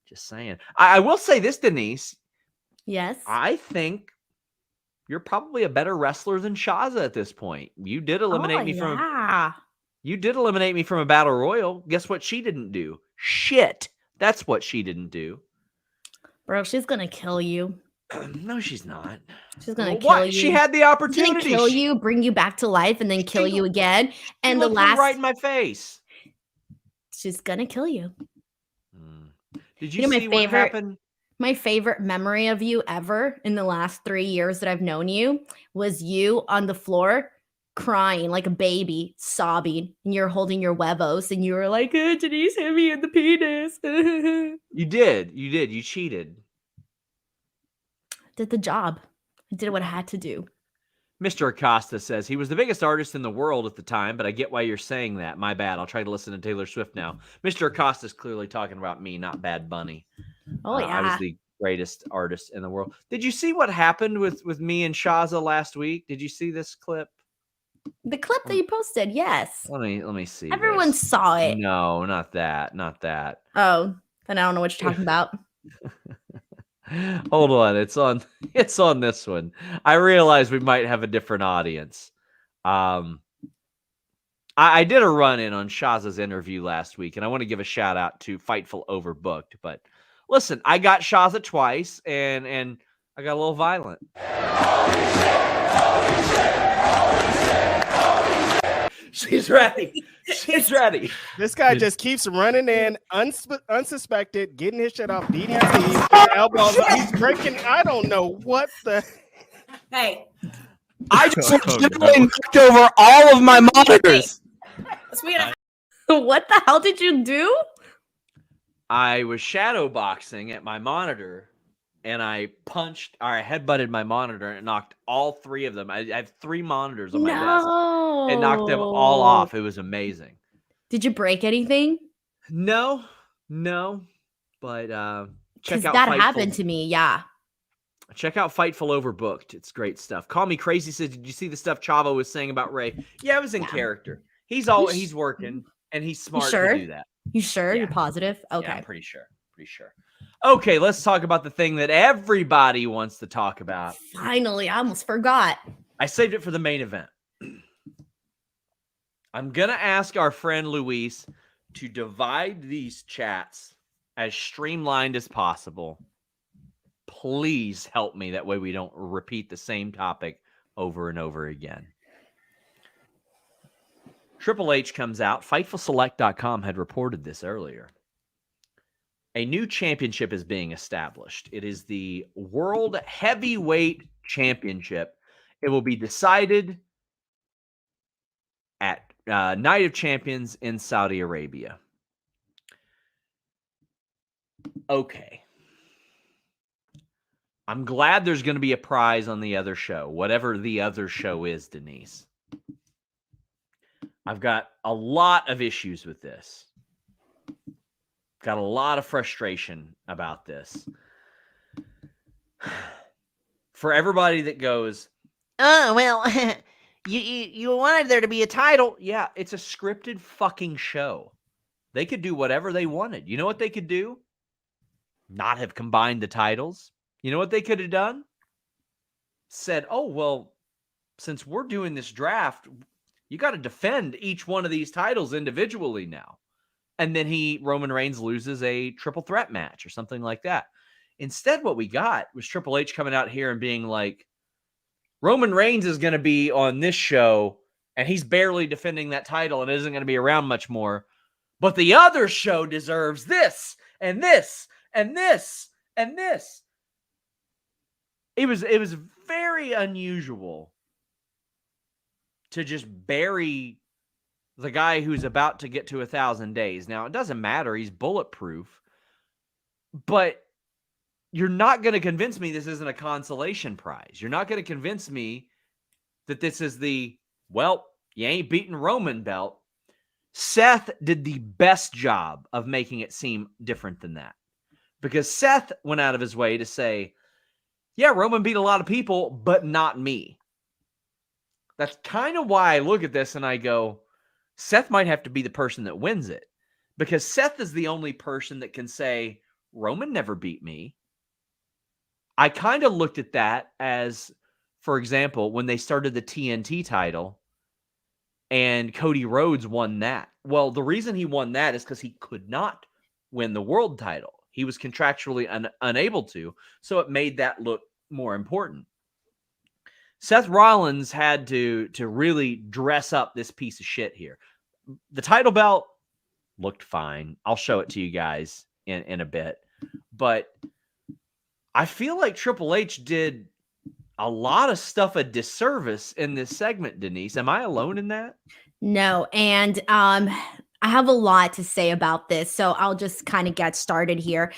Just saying. I will say this, Denise. Yes. I think you're probably a better wrestler than Shaza at this point. You did eliminate me from a battle royal. Guess what she didn't do? Shit. That's what she didn't do. Bro, she's gonna kill you. No, she's not. She's gonna kill you. She had the opportunity. She's gonna kill you, bring you back to life, and then kill you again. And the last right in my face. She's gonna kill you. Did you see what happened? My favorite memory of you ever in the last 3 years that I've known you was you on the floor crying like a baby, sobbing, and you're holding your huevos, and you were like, Denise hit me in the penis. You did. You cheated. Did the job. I did what I had to do. Mr. Acosta says he was the biggest artist in the world at the time, but I get why you're saying that. My bad. I'll try to listen to Taylor Swift now. Mr. Acosta is clearly talking about me, not Bad Bunny. Oh, yeah. I was the greatest artist in the world. Did you see what happened with me and Shaza last week? Did you see this clip? The clip that you posted, yes. Let me see. Everyone saw it. No, not that. Not that. Oh, then I don't know what you're talking about. Hold on. It's on this one. I realize we might have a different audience. I did a run-in on Shaza's interview last week, and I want to give a shout-out to Fightful Overbooked. But listen, I got Shaza twice, and I got a little violent. She's ready. She's ready. This guy just keeps running in, unsuspected, getting his shit off DDT, elbows. He's breaking. I don't know what the. Hey, I just legitimately knocked over all of my monitors. What the hell did you do? I was shadow boxing at my monitor, and I headbutted my monitor and knocked all 3 of them. I have 3 monitors on my desk. And knocked them all off. It was amazing. Did you break anything? No. But check out that Fightful. happened to me. Yeah. Check out Fightful Overbooked. It's great stuff. Call Me Crazy says, did you see the stuff Chavo was saying about Ray? Yeah, it was in character. He's working, and he's smart to do that. You sure? Yeah. You're positive? Okay. Yeah, I'm pretty sure. Okay, let's talk about the thing that everybody wants to talk about. Finally, I almost forgot. I saved it for the main event. I'm going to ask our friend Luis to divide these chats as streamlined as possible. Please help me. That way we don't repeat the same topic over and over again. Triple H comes out. FightfulSelect.com had reported this earlier. a new championship is being established. It is the World Heavyweight Championship. It will be decided at Night of Champions in Saudi Arabia. Okay. I'm glad there's going to be a prize on the other show, whatever the other show is, Denise. I've got a lot of issues with this. Got a lot of frustration about this. For everybody that goes, oh, well, you wanted there to be a title. Yeah, it's a scripted fucking show. They could do whatever they wanted. You know what they could do? Not have combined the titles. You know what they could have done? Said, oh, well, since we're doing this draft, you got to defend each one of these titles individually now. And then Roman Reigns loses a triple threat match or something like that. Instead, what we got was Triple H coming out here and being like, Roman Reigns is going to be on this show, and he's barely defending that title and isn't going to be around much more. But the other show deserves this, and this, and this, and this. It was very unusual to just bury the guy who's about to get to 1,000 days. Now, it doesn't matter. He's bulletproof. But you're not going to convince me this isn't a consolation prize. You're not going to convince me that this is the, well, you ain't beating Roman belt. Seth did the best job of making it seem different than that. Because Seth went out of his way to say, yeah, Roman beat a lot of people, but not me. That's kind of why I look at this and I go, Seth might have to be the person that wins it. Because Seth is the only person that can say, Roman never beat me. I kind of looked at that as, for example, when they started the TNT title and Cody Rhodes won that. Well, the reason he won that is because he could not win the world title. He was contractually unable to, so it made that look more important. Seth Rollins had to really dress up this piece of shit here. The title belt looked fine. I'll show it to you guys in a bit. But I feel like Triple H did a lot of stuff a disservice in this segment, Denise. Am I alone in that? No, and I have a lot to say about this, so I'll just kind of get started here.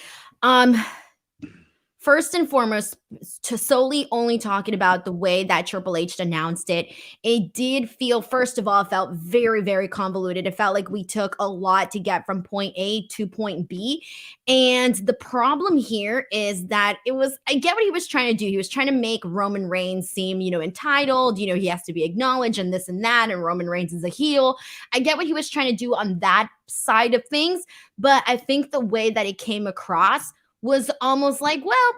First and foremost, to solely only talking about the way that Triple H announced it, it did feel, first of all, it felt very, very convoluted. It felt like we took a lot to get from point A to point B. And the problem here is that I get what he was trying to do. He was trying to make Roman Reigns seem, entitled, he has to be acknowledged and this and that, and Roman Reigns is a heel. I get what he was trying to do on that side of things, but I think the way that it came across was almost like, well,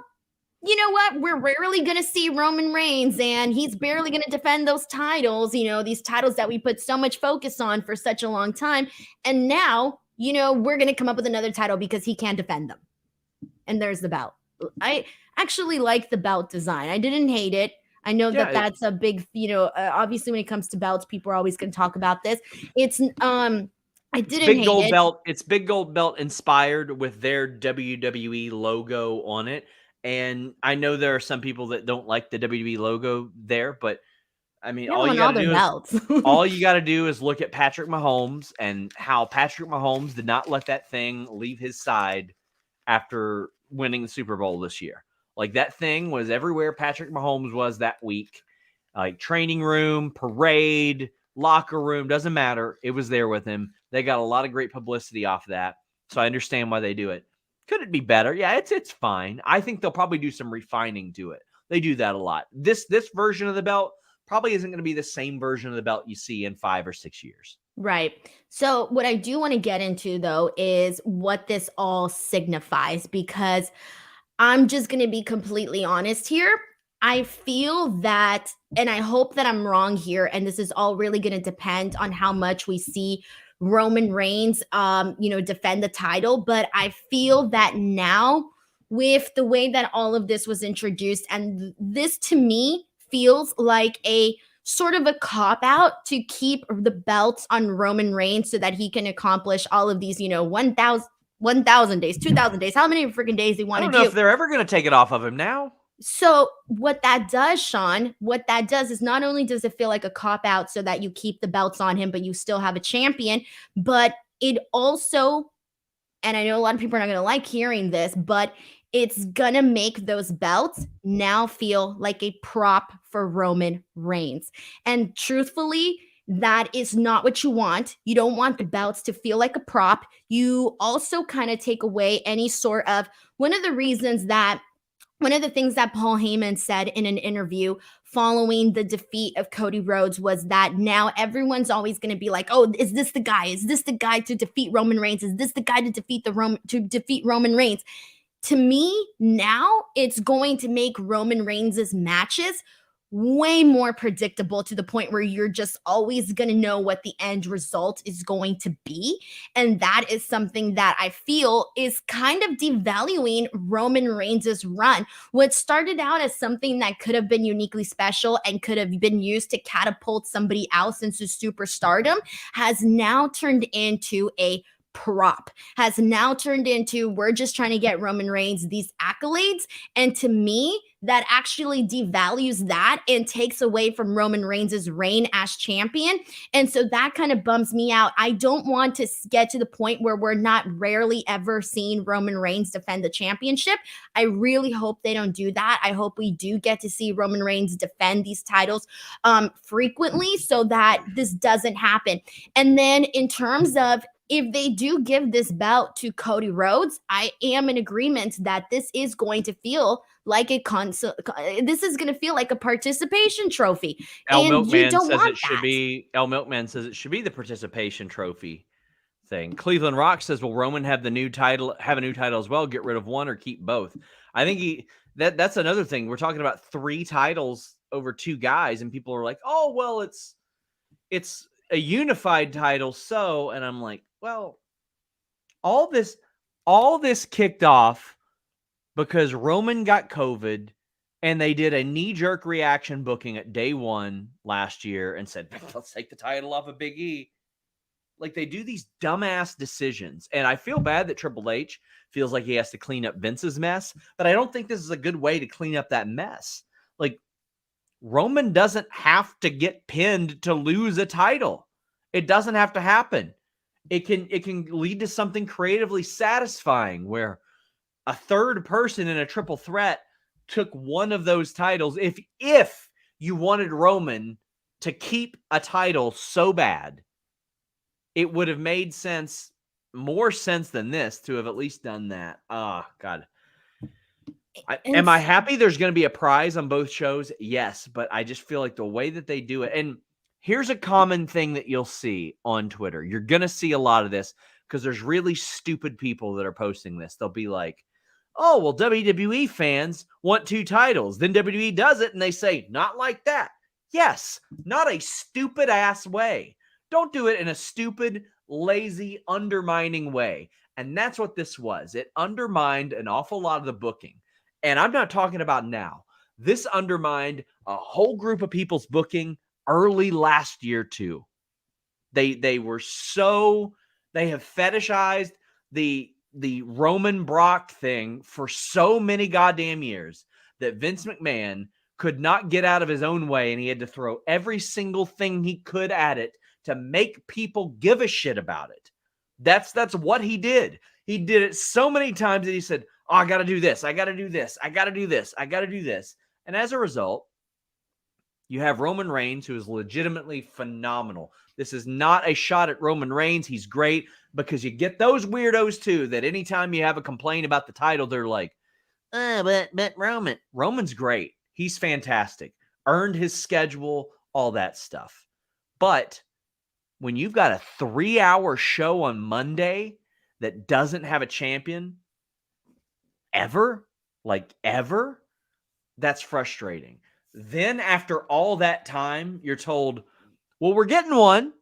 you know what? We're rarely going to see Roman Reigns, and he's barely going to defend those titles, these titles that we put so much focus on for such a long time. And now, we're going to come up with another title because he can't defend them. And there's the belt. I actually like the belt design. I didn't hate it. I know that's a big, obviously when it comes to belts, people are always going to talk about this. I didn't big hate gold it. belt. It's big gold belt inspired with their WWE logo on it. And I know there are some people that don't like the WWE logo there, but I mean, all you got to do is look at Patrick Mahomes and how Patrick Mahomes did not let that thing leave his side after winning the Super Bowl this year. Like, that thing was everywhere Patrick Mahomes was that week. Like, training room, parade, locker room, doesn't matter. It was there with him. They got a lot of great publicity off of that. So I understand why they do it. Could it be better? Yeah, it's fine. I think they'll probably do some refining to it. They do that a lot. This version of the belt probably isn't going to be the same version of the belt you see in 5 or 6 years. Right. So what I do want to get into, though, is what this all signifies, because I'm just going to be completely honest here. I feel that, and I hope that I'm wrong here, and this is all really going to depend on how much we see Roman Reigns, defend the title. But I feel that now, with the way that all of this was introduced, and this to me feels like a sort of a cop-out to keep the belts on Roman Reigns so that he can accomplish all of these, 1,000 1,000 days, 2,000 days, how many freaking days they I want to don't do. know if they're ever going to take it off of him now. So what that does, Sean, what that does is not only does it feel like a cop-out so that you keep the belts on him, but you still have a champion, but it also, and I know a lot of people are not going to like hearing this, but it's going to make those belts now feel like a prop for Roman Reigns. And truthfully, that is not what you want. You don't want the belts to feel like a prop. You also kind of take away any sort of, one of the things that Paul Heyman said in an interview following the defeat of Cody Rhodes was that now everyone's always going to be like, "Oh, is this the guy? Is this the guy to defeat Roman Reigns? Is this the guy to defeat Roman Reigns?" To me, now it's going to make Roman Reigns' matches way more predictable to the point where you're just always going to know what the end result is going to be. And that is something that I feel is kind of devaluing Roman Reigns' run. What started out as something that could have been uniquely special and could have been used to catapult somebody else into superstardom has now turned into a prop, has now turned into, we're just trying to get Roman Reigns these accolades. And to me, that actually devalues that and takes away from Roman Reigns' reign as champion. And so that kind of bums me out. I don't want to get to the point where we're not rarely ever seeing Roman Reigns defend the championship. I really hope they don't do that. I hope we do get to see Roman Reigns defend these titles frequently so that this doesn't happen. And then in terms of, if they do give this belt to Cody Rhodes, I am in agreement that this is going to feel like a this is going to feel like a participation trophy. El And you Milkman don't says want it should that. be. El Milkman says it should be the participation trophy thing. Cleveland Rock says, "Will Roman have the new title? Have a new title as well? Get rid of one or keep both?" I think that's another thing. We're talking about 3 titles over 2 guys, and people are like, "Oh, well, it's a unified title." So, and I'm like, well, all this kicked off because Roman got COVID and they did a knee-jerk reaction booking at day 1 last year and said, "Let's take the title off of Big E." Like, they do these dumbass decisions. And I feel bad that Triple H feels like he has to clean up Vince's mess, but I don't think this is a good way to clean up that mess. Like, Roman doesn't have to get pinned to lose a title. It doesn't have to happen. It can lead to something creatively satisfying where a third person in a triple threat took one of those titles. If you wanted Roman to keep a title so bad, it would have made more sense than this to have at least done that. Oh, God. Am I happy there's going to be a prize on both shows? Yes, but I just feel like the way that they do it, and here's a common thing that you'll see on Twitter. You're going to see a lot of this because there's really stupid people that are posting this. They'll be like, "Oh, well, WWE fans want 2 titles." Then WWE does it and they say, "Not like that." Yes, not a stupid ass way. Don't do it in a stupid, lazy, undermining way. And that's what this was. It undermined an awful lot of the booking. And I'm not talking about now. This undermined a whole group of people's booking early last year too. They have fetishized the Roman Brock thing for so many goddamn years that Vince McMahon could not get out of his own way, and he had to throw every single thing he could at it to make people give a shit about it. That's what he did. He did it so many times that he said, "Oh, I got to do this. I got to do this. I got to do this. I got to do this." And as a result, you have Roman Reigns, who is legitimately phenomenal. This is not a shot at Roman Reigns. He's great, because you get those weirdos too that anytime you have a complaint about the title, they're like, but Roman's great. He's fantastic. Earned his schedule, all that stuff. But when you've got a 3-hour show on Monday that doesn't have a champion ever, that's frustrating. Then after all that time, you're told, "Well, we're getting one.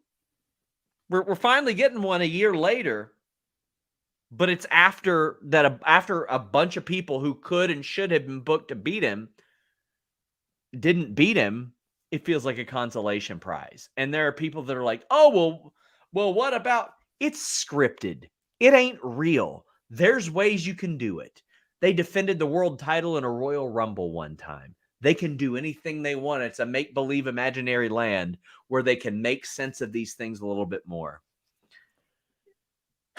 We're finally getting one a year later." But it's after a bunch of people who could and should have been booked to beat him didn't beat him. It feels like a consolation prize. And there are people that are like, "Oh, well, what about..." It's scripted. It ain't real. There's ways you can do it. They defended the world title in a Royal Rumble one time. They can do anything they want. It's a make-believe imaginary land where they can make sense of these things a little bit more.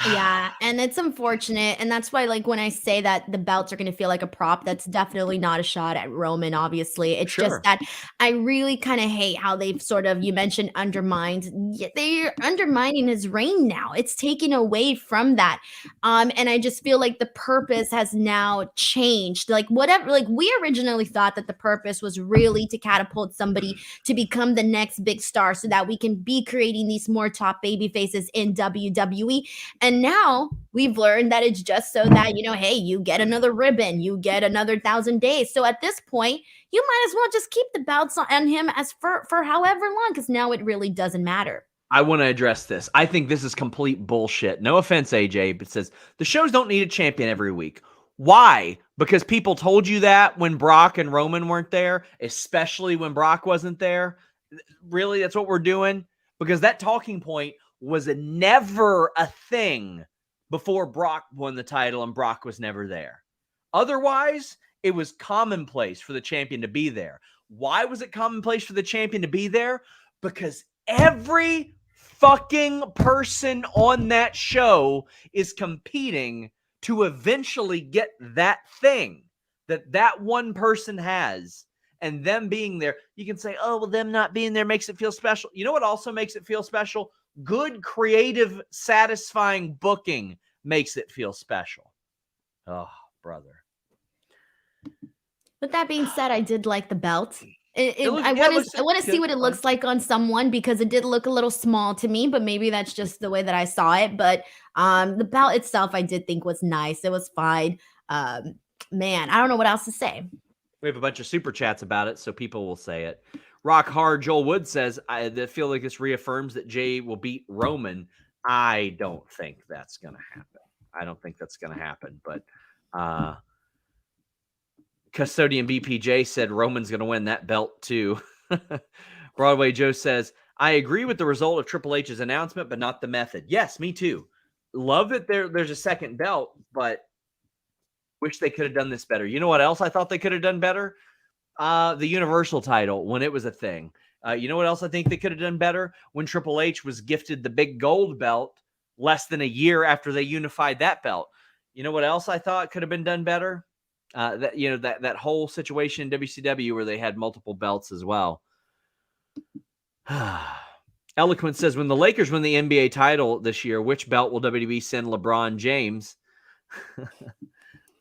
Yeah, and it's unfortunate, and that's why, like, when I say that the belts are going to feel like a prop, that's definitely not a shot at Roman, obviously. It's Sure. just that I really kind of hate how they've sort of, you mentioned undermined, they're undermining his reign now. It's taken away from that. And I just feel like the purpose has now changed. Like, whatever, like, we originally thought that the purpose was really to catapult somebody to become the next big star so that we can be creating these more top baby faces in WWE. And now we've learned that it's just so that, hey, you get another ribbon, you get another 1,000 days. So at this point, you might as well just keep the belts on him as for however long, because now it really doesn't matter. I want to address this. I think this is complete bullshit. No offense, AJ, but it says the shows don't need a champion every week. Why? Because people told you that when Brock and Roman weren't there, especially when Brock wasn't there. Really, that's what we're doing? Because that talking point was never a thing before Brock won the title and Brock was never there. Otherwise, it was commonplace for the champion to be there. Why was it commonplace for the champion to be there? Because every fucking person on that show is competing to eventually get that thing that one person has. And them being there, you can say, oh, well, them not being there makes it feel special. You know what also makes it feel special? Good, creative, satisfying booking makes it feel special. Oh, brother. With that being said, I did like the belt. I looks want to see what it good. looks like on someone, because it did look a little small to me, but maybe that's just the way that I saw it. But the belt itself, I did think was nice. It was fine. Man, I don't know what else to say. We have a bunch of super chats about it, so people will say it. Rock Hard Joel Wood says, I feel like this reaffirms that Jay will beat Roman. I don't think that's going to happen. But Custodian BPJ said Roman's going to win that belt too. Broadway Joe says, I agree with the result of Triple H's announcement, but not the method. Yes, me too. Love that there's a second belt, but wish they could have done this better. You know what else I thought they could have done better? The Universal title when it was a thing. You know what else I think they could have done better? When Triple H was gifted the big gold belt less than a year after they unified that belt. You know what else I thought could have been done better? That whole situation in WCW where they had multiple belts as well. Eloquent says, when the Lakers win the NBA title this year, which belt will WWE send LeBron James?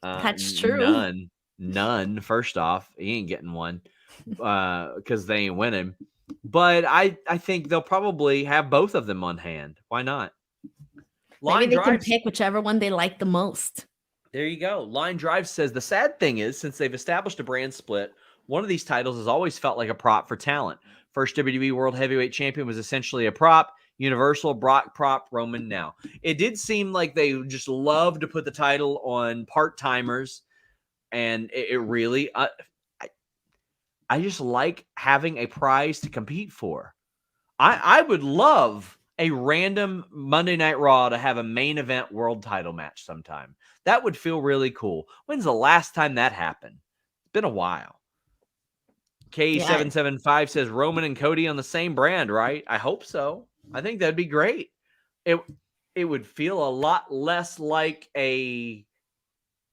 That's true. None. First off, he ain't getting one because they ain't winning. But I think they'll probably have both of them on hand. Why not? Maybe they can pick whichever one they like the most. There you go. Line Drive says the sad thing is, since they've established a brand split, one of these titles has always felt like a prop for talent. First WWE World Heavyweight Champion was essentially a prop. Universal, Brock prop, Roman now. It did seem like they just love to put the title on part-timers, and it really, I just like having a prize to compete for. I would love a random Monday Night Raw to have a main event world title match sometime. That would feel really cool. When's the last time that happened? It's been a while. K775 says Roman and Cody on the same brand, right? I hope so. I think that'd be great. It would feel a lot less like a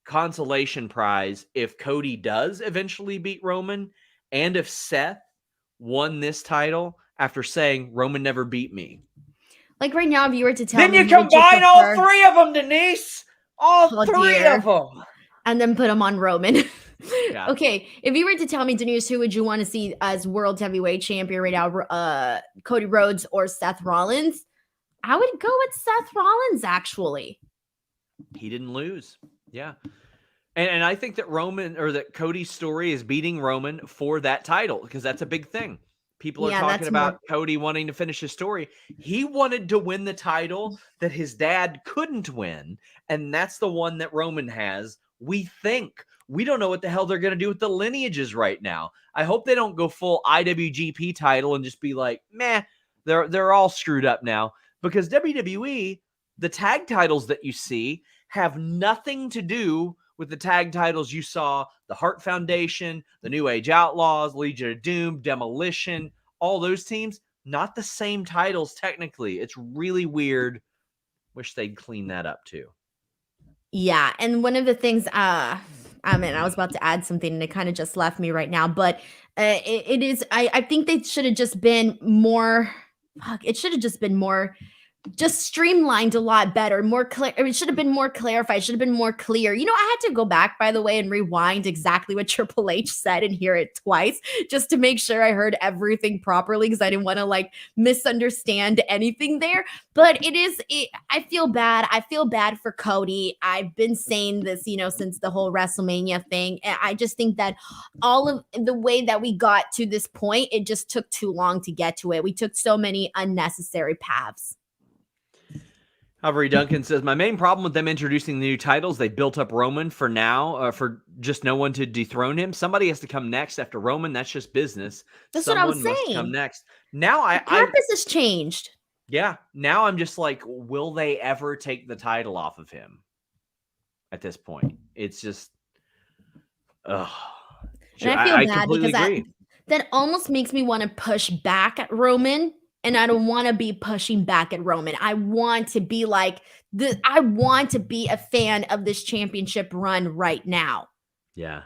consolation prize if Cody does eventually beat Roman, and if Seth won this title after saying Roman never beat me. Like right now, if you were to tell me, then you combine all three of them, Denise. All three of them, and then put them on Roman. Yeah. Okay, if you were to tell me, Denise, who would you want to see as world heavyweight champion right now? Cody Rhodes or Seth Rollins? I would go with Seth Rollins, actually. He didn't lose. Yeah. And I think that Cody's story is beating Roman for that title, because that's a big thing. People are talking about Cody wanting to finish his story. He wanted to win the title that his dad couldn't win, and that's the one that Roman has. We think. We don't know what the hell they're going to do with the lineages right now. I hope they don't go full IWGP title and just be like, meh, they're all screwed up now. Because WWE, The tag titles that you see have nothing to do with the tag titles you saw the Hart Foundation, the New Age Outlaws, Legion of Doom, Demolition, all those teams. Not the same titles technically. It's really weird. Wish they'd clean that up too. Yeah, and one of the things, I was about to add something and it kind of just left me right now, but it is, I think they should have just been more, it should have just been more, just streamlined a lot better, more clear. It should have been more clarified. It should have been more clear. You know, I had to go back, by the way, and rewind exactly what Triple H said and hear it twice just to make sure I heard everything properly because I didn't want to like misunderstand anything there. But I feel bad. I feel bad for Cody. I've been saying this, you know, since the whole WrestleMania thing. I just think that all of the way that we got to this point, it just took too long to get to it. We took so many unnecessary paths. Avery Duncan says, my main problem with them introducing the new titles, they built up Roman for now, for just no one to dethrone him. Somebody has to come next after Roman. That's just business. That's Someone what I'm saying. must come next. Now The purpose has changed. Yeah. Now I'm just like, will they ever take the title off of him at this point? It's just, and I feel bad because that almost makes me want to push back at Roman. And I don't want to be pushing back at Roman. I want to be like I want to be a fan of this championship run right now. Yeah.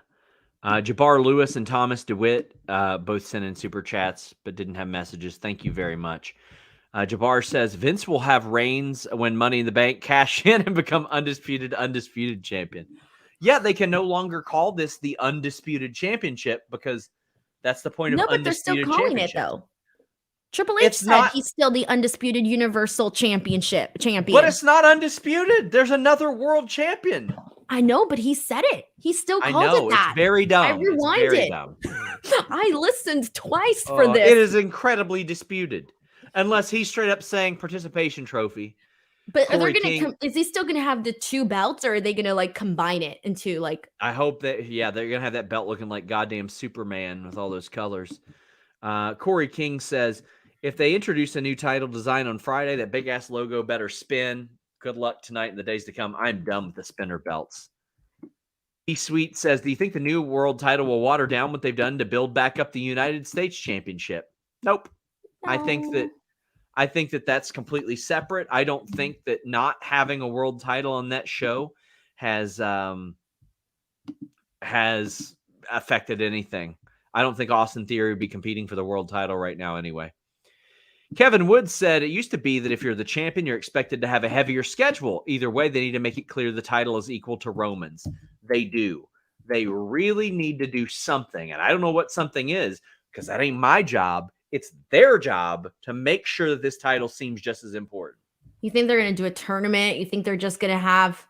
Jabbar Lewis and Thomas DeWitt both sent in super chats, but didn't have messages. Thank you very much. Jabbar says, Vince will have Reigns when Money in the Bank cash in and become undisputed champion. Yeah, they can no longer call this the undisputed championship because that's the point of undisputed championship. No, but they're still calling it though. Triple H said he's still the undisputed Universal champion. But it's not undisputed. There's another world champion. I know, but he said it. He still called it that. It's very dumb. I rewinded. I listened twice for this. It is incredibly disputed. Unless he's straight up saying participation trophy. But are they gonna is he still gonna have the two belts, or are they gonna like combine it into like? I hope that they're gonna have that belt looking like goddamn Superman with all those colors. Corey King says, if they introduce a new title design on Friday, that big ass logo better spin. Good luck tonight and the days to come. I'm done with the spinner belts. E Sweet says, do you think the new world title will water down what they've done to build back up the United States Championship? Nope. No. I think that that's completely separate. I don't think that not having a world title on that show has affected anything. I don't think Austin Theory would be competing for the world title right now anyway. Kevin Woods said it used to be that if you're the champion, you're expected to have a heavier schedule. Either way, they need to make it clear the title is equal to Roman's. They do. They really need to do something. And I don't know what something is because that ain't my job. It's their job to make sure that this title seems just as important. You think they're going to do a tournament? You think they're just going to have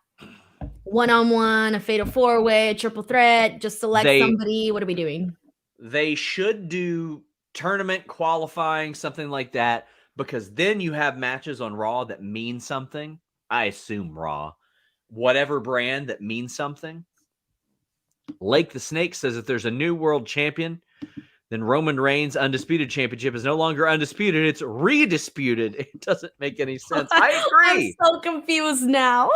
one-on-one, a fatal four-way, a triple threat, just select somebody? What are we doing? They should do tournament qualifying, something like that, because then you have matches on Raw that mean something. I assume Raw, whatever brand that means something. Lake the Snake says if there's a new world champion, then Roman Reigns' undisputed championship is no longer undisputed. It's redisputed. It doesn't make any sense. I agree. I'm so confused now.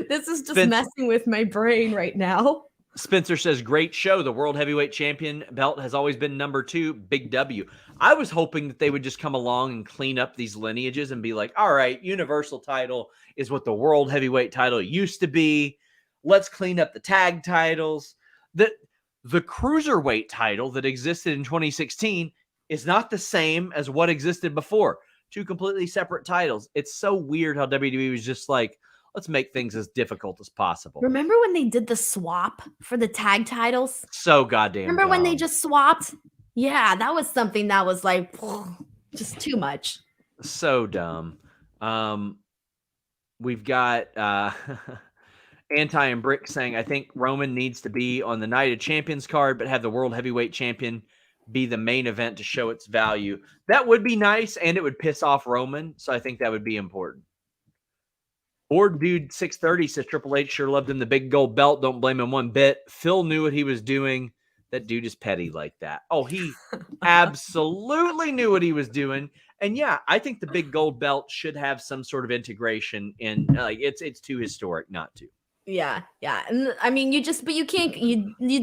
This is just messing with my brain right now. Spencer says, great show. The World Heavyweight Champion belt has always been number 2. Big W. I was hoping that they would just come along and clean up these lineages and be like, all right, Universal title is what the World Heavyweight title used to be. Let's clean up the tag titles. The Cruiserweight title that existed in 2016 is not the same as what existed before. 2 completely separate titles. It's so weird how WWE was just like, let's make things as difficult as possible. Remember when they did the swap for the tag titles? So goddamn Remember when they just swapped? Yeah, that was something that was like just too much. So dumb. We've got Anti and Brick saying, I think Roman needs to be on the Night of Champions card, but have the World Heavyweight Champion be the main event to show its value. That would be nice, and it would piss off Roman, so I think that would be important. Board Dude 630 says Triple H sure loved him the big gold belt. Don't blame him one bit. Phil knew what he was doing. That dude is petty like that. Oh, he absolutely knew what he was doing. And yeah, I think the big gold belt should have some sort of integration in like it's too historic not to. Yeah. And I mean, you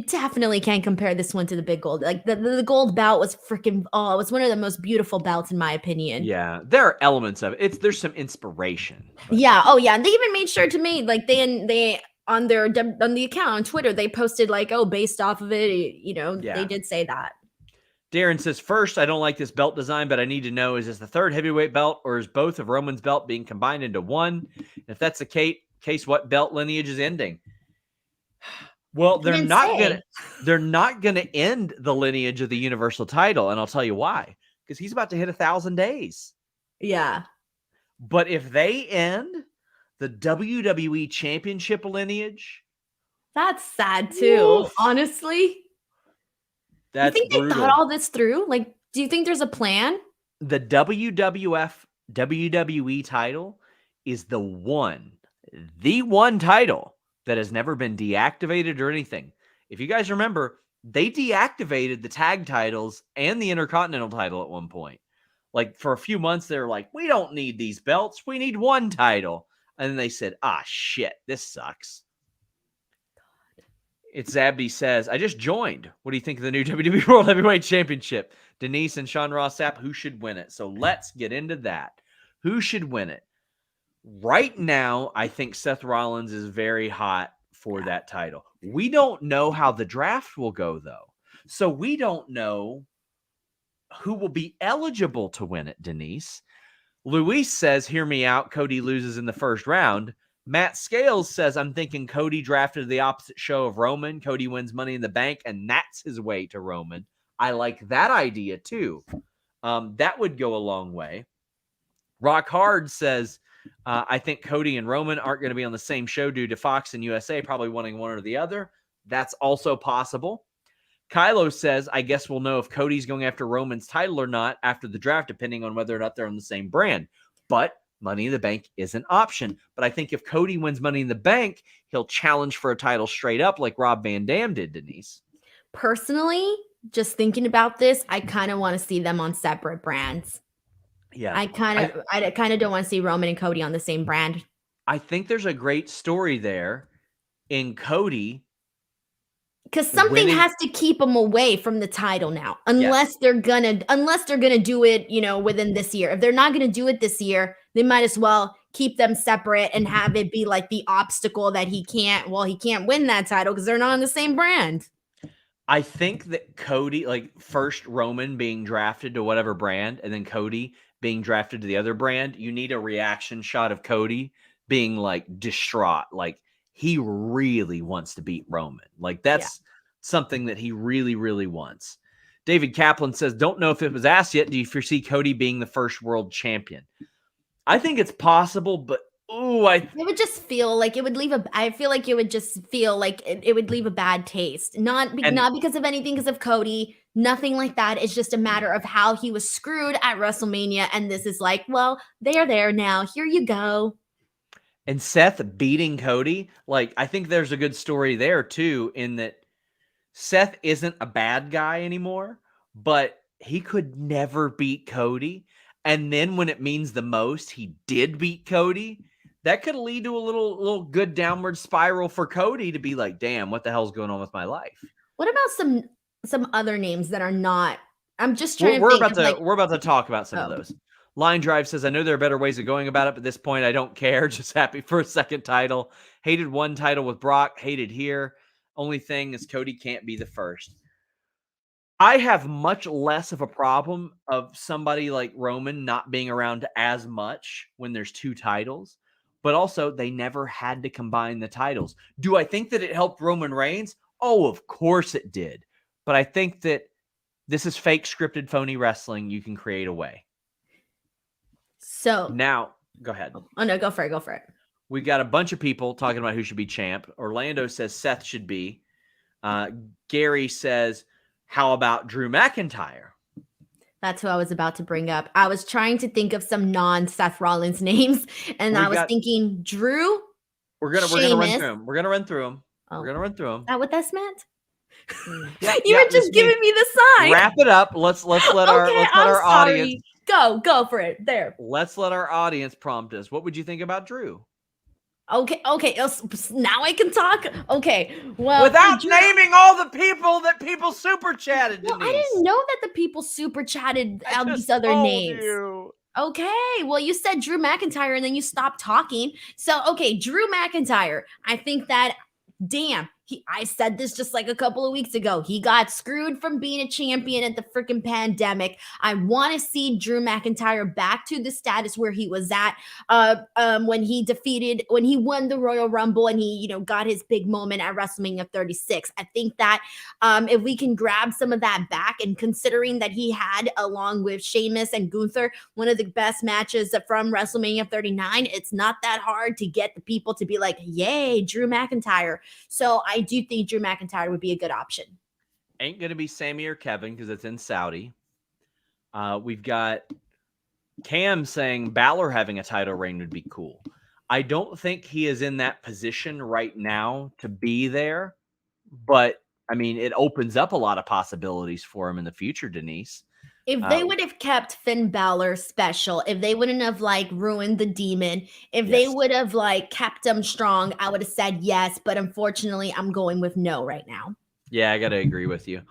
definitely can't compare this one to the big gold. Like the gold belt was freaking, it was one of the most beautiful belts in my opinion. Yeah, there are elements of it. There's some inspiration. But. Yeah. Oh yeah. And they even made sure to make like they on the account on Twitter, they posted like, based off of it, they did say that. Darren says, first, I don't like this belt design, but I need to know, is this the third heavyweight belt or is both of Roman's belt being combined into one? If that's the case, what belt lineage is ending? Well, they're not gonna end the lineage of the Universal title, and I'll tell you why. Because he's about to hit 1,000 days. Yeah. But if they end the WWE Championship lineage, that's sad too. Oof. Honestly, that's you think brutal. They thought all this through? Like, do you think there's a plan? The WWE title is the one title that has never been deactivated or anything. If you guys remember, they deactivated the tag titles and the Intercontinental title at one point. Like for a few months, they were like, we don't need these belts. We need one title. And then they said, shit, this sucks. It's Zabdi says, I just joined. What do you think of the new WWE World Heavyweight Championship? Denise and Sean Ross Sapp, who should win it? So let's get into that. Who should win it? Right now, I think Seth Rollins is very hot for that title. We don't know how the draft will go, though. So we don't know who will be eligible to win it, Denise. Luis says, hear me out. Cody loses in the first round. Matt Scales says, I'm thinking Cody drafted the opposite show of Roman. Cody wins Money in the Bank, and that's his way to Roman. I like that idea, too. That would go a long way. Rock Hard says, I think Cody and Roman aren't going to be on the same show due to Fox and USA probably wanting one or the other. That's also possible. Kylo says, I guess we'll know if Cody's going after Roman's title or not after the draft, depending on whether or not they're on the same brand. But Money in the Bank is an option. But I think if Cody wins Money in the Bank, he'll challenge for a title straight up like Rob Van Dam did, Denise. Personally, just thinking about this, I kind of want to see them on separate brands. Yeah. I kind of don't want to see Roman and Cody on the same brand. I think there's a great story there in Cody. Because something has to keep them away from the title now, unless they're gonna do it, within this year. If they're not gonna do it this year, they might as well keep them separate and have it be like the obstacle that he can't win that title because they're not on the same brand. I think that Cody, like first Roman being drafted to whatever brand, and then Cody being drafted to the other brand, you need a reaction shot of Cody being like distraught, like he really wants to beat Roman. Like that's something that he really, really wants. David Kaplan says, don't know if it was asked yet. Do you foresee Cody being the first world champion? I think it's possible, but it would just feel like it would leave I feel like it would just feel like it would leave a bad taste. Not because of anything, because of Cody, nothing like that. It's just a matter of how he was screwed at WrestleMania. And this is like, well, they're there now. Here you go. And Seth beating Cody, like, I think there's a good story there, too, in that Seth isn't a bad guy anymore, but he could never beat Cody. And then when it means the most, he did beat Cody. That could lead to a little good downward spiral for Cody to be like, damn, what the hell's going on with my life? What about some other names that are not? I'm just trying we're about to talk about some of those. Line Drive says, I know there are better ways of going about it, but at this point, I don't care. Just happy for a second title. Hated one title with Brock. Hated here. Only thing is Cody can't be the first. I have much less of a problem of somebody like Roman not being around as much when there's two titles, but also they never had to combine the titles. Do I think that it helped Roman Reigns? Oh, of course it did. But I think that this is fake scripted phony wrestling. You can create a way. So now, go ahead. Oh, no, go for it. We've got a bunch of people talking about who should be champ. Orlando says Seth should be. Gary says, how about Drew McIntyre? That's who I was about to bring up. I was trying to think of some non-Seth Rollins names, and I was thinking Drew. We're gonna run through them. We're gonna run through them. Is that what this meant? You were just giving me the sign. Wrap it up. Let's let our audience. Go for it. There. Let's let our audience prompt us. What would you think about Drew? Okay. Now I can talk. Okay. Well, Without Drew, naming all the people that people super chatted, well, Denise. I didn't know that the people super chatted I out just these other told names. you. Okay, well, you said Drew McIntyre and then you stopped talking. So, okay, Drew McIntyre. I think that, damn, I said this just like a couple of weeks ago. He got screwed from being a champion at the freaking pandemic. I want to see Drew McIntyre back to the status where he was at when he won the Royal Rumble and he, got his big moment at WrestleMania 36. I think that if we can grab some of that back, and considering that he had, along with Sheamus and Gunther, one of the best matches from WrestleMania 39, it's not that hard to get the people to be like, yay, Drew McIntyre. So I do think Drew McIntyre would be a good option. Ain't going to be Sammy or Kevin because it's in Saudi. We've got Cam saying Balor having a title reign would be cool. I don't think he is in that position right now to be there, but I mean, it opens up a lot of possibilities for him in the future, Denise. If they would have kept Finn Balor special, if they wouldn't have ruined the demon, if they would have kept him strong, I would have said yes. But unfortunately, I'm going with no right now. Yeah, I got to agree with you.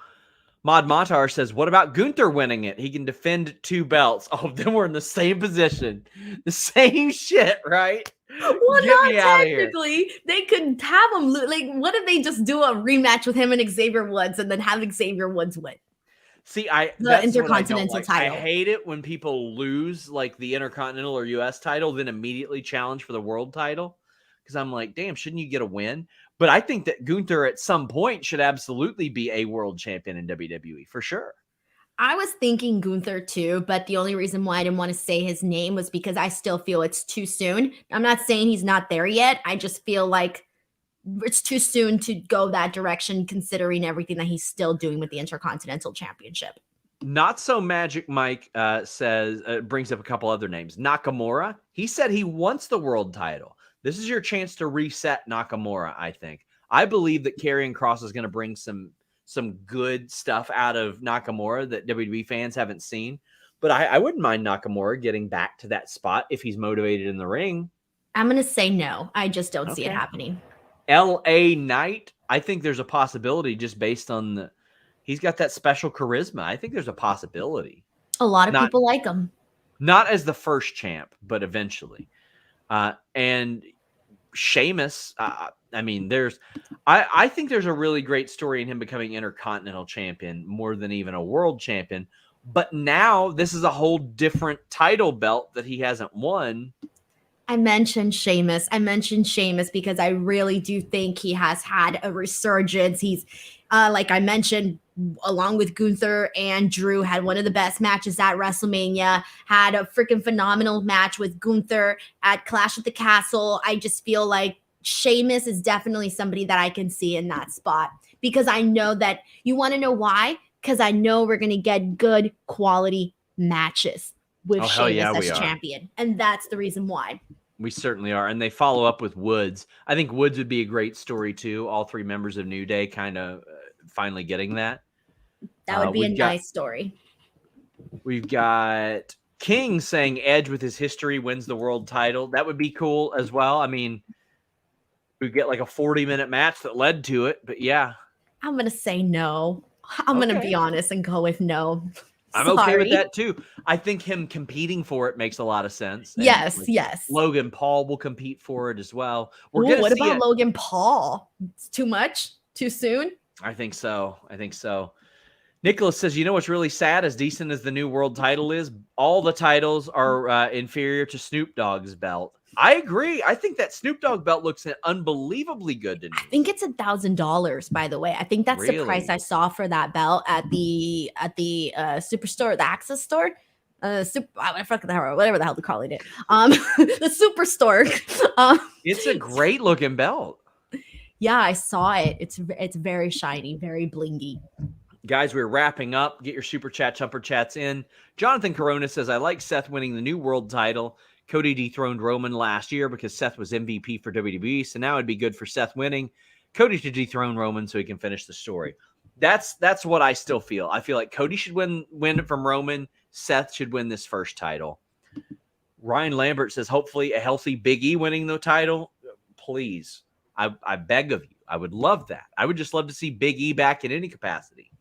Mod Matar says, what about Gunther winning it? He can defend 2 belts. Oh, then we're in the same position. The same shit, right? Well, not technically. They could have him. What if they just do a rematch with him and Xavier Woods and then have Xavier Woods win? See, the Intercontinental title. I hate it when people lose the Intercontinental or US title, then immediately challenge for the world title. Because I'm like, damn, shouldn't you get a win? But I think that Gunther at some point should absolutely be a world champion in WWE for sure. I was thinking Gunther too, but the only reason why I didn't want to say his name was because I still feel it's too soon. I'm not saying he's not there yet. I just feel like it's too soon to go that direction, considering everything that he's still doing with the Intercontinental Championship. Not So Magic Mike says, brings up a couple other names. Nakamura, he said he wants the world title. This is your chance to reset Nakamura, I think. I believe that Karrion Kross is going to bring some good stuff out of Nakamura that WWE fans haven't seen. But I wouldn't mind Nakamura getting back to that spot if he's motivated in the ring. I'm going to say no. I just don't see it happening. LA Knight, I think there's a possibility just based on he's got that special charisma. I think there's a possibility. A lot of people like him. Not as the first champ, but eventually. And Sheamus, I mean, I think there's a really great story in him becoming Intercontinental Champion more than even a world champion. But now this is a whole different title belt that he hasn't won. I mentioned Sheamus because I really do think he has had a resurgence. He's, like I mentioned, along with Gunther and Drew, had one of the best matches at WrestleMania, had a freaking phenomenal match with Gunther at Clash at the Castle. I just feel like Sheamus is definitely somebody that I can see in that spot, because I know that you want to know why? Because I know we're going to get good quality matches with Sheamus as champion. And that's the reason why. We certainly are. And they follow up with Woods. I think Woods would be a great story too. All 3 members of New Day kind of finally getting that. That would be a nice story. We've got King saying Edge with his history wins the world title. That would be cool as well. I mean, we get a 40-minute match that led to it, but yeah. I'm going to say no. I'm going to be honest and go with no. I'm okay with that too. I think him competing for it makes a lot of sense. And yes. Logan Paul will compete for it as well. What about Logan Paul? It's too much? Too soon? I think so. Nicholas says, you know what's really sad? As decent as the new world title is, all the titles are inferior to Snoop Dogg's belt. I agree. I think that Snoop Dogg belt looks unbelievably good to me. I think it's $1,000, by the way. I think that's the price I saw for that belt at the Superstore, the Access store. Whatever the hell they're calling it. The Superstore. It's a great looking belt. Yeah, I saw it. It's very shiny, very blingy. Guys, we're wrapping up. Get your super chat, chumper chats in. Jonathan Corona says, I like Seth winning the new world title. Cody dethroned Roman last year because Seth was MVP for WWE. So now it'd be good for Seth winning, Cody to dethrone Roman so he can finish the story. That's what I still feel. I feel like Cody should win it from Roman. Seth should win this first title. Ryan Lambert says, hopefully a healthy Big E winning the title. Please. I beg of you. I would love that. I would just love to see Big E back in any capacity.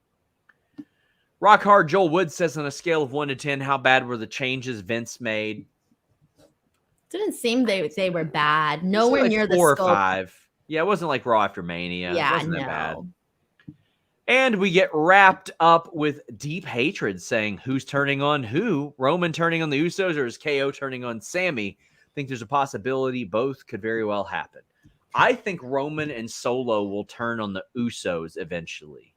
Rock Hard Joel Wood says, on a scale of 1 to 10, how bad were the changes Vince made? Didn't seem they were bad. It's Nowhere like near the 4 or scope. 5. Yeah, it wasn't like Raw after Mania. Yeah, It wasn't no. that bad. And we get wrapped up with deep hatred saying who's turning on who. Roman turning on the Usos, or is KO turning on Sammy? I think there's a possibility both could very well happen. I think Roman and Solo will turn on the Usos eventually.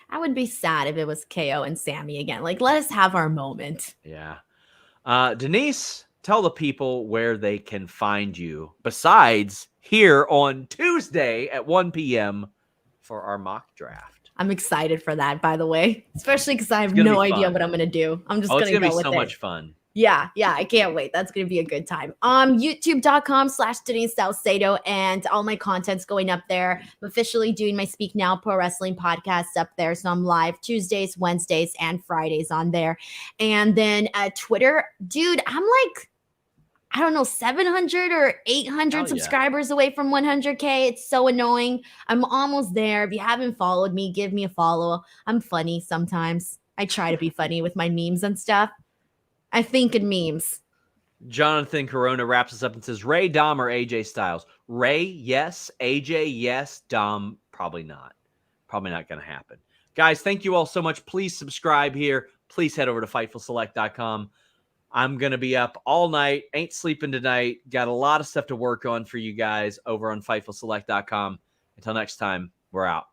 I would be sad if it was KO and Sammy again. Like, let us have our moment. Yeah. Denise, tell the people where they can find you besides here on Tuesday at 1 p.m. for our mock draft. I'm excited for that, by the way, especially because I have gonna no be idea fun. what I'm going to do. I'm just Oh, going it's to going to go be with so it. much fun. Yeah, I can't wait. That's going to be a good time. YouTube.com/Denise Salcedo, and all my content's going up there. I'm officially doing my Speak Now Pro Wrestling podcast up there. So I'm live Tuesdays, Wednesdays, and Fridays on there. And then Twitter, dude, I'm like, I don't know, 700 or 800 Hell yeah. subscribers away from 100K. It's so annoying. I'm almost there. If you haven't followed me, give me a follow. I'm funny sometimes. I try to be funny with my memes and stuff. I think in memes. Jonathan Corona wraps us up and says, Ray, Dom, or AJ Styles? Ray, yes. AJ, yes. Dom, probably not. Probably not going to happen. Guys, thank you all so much. Please subscribe here. Please head over to FightfulSelect.com. I'm going to be up all night. Ain't sleeping tonight. Got a lot of stuff to work on for you guys over on FightfulSelect.com. Until next time, we're out.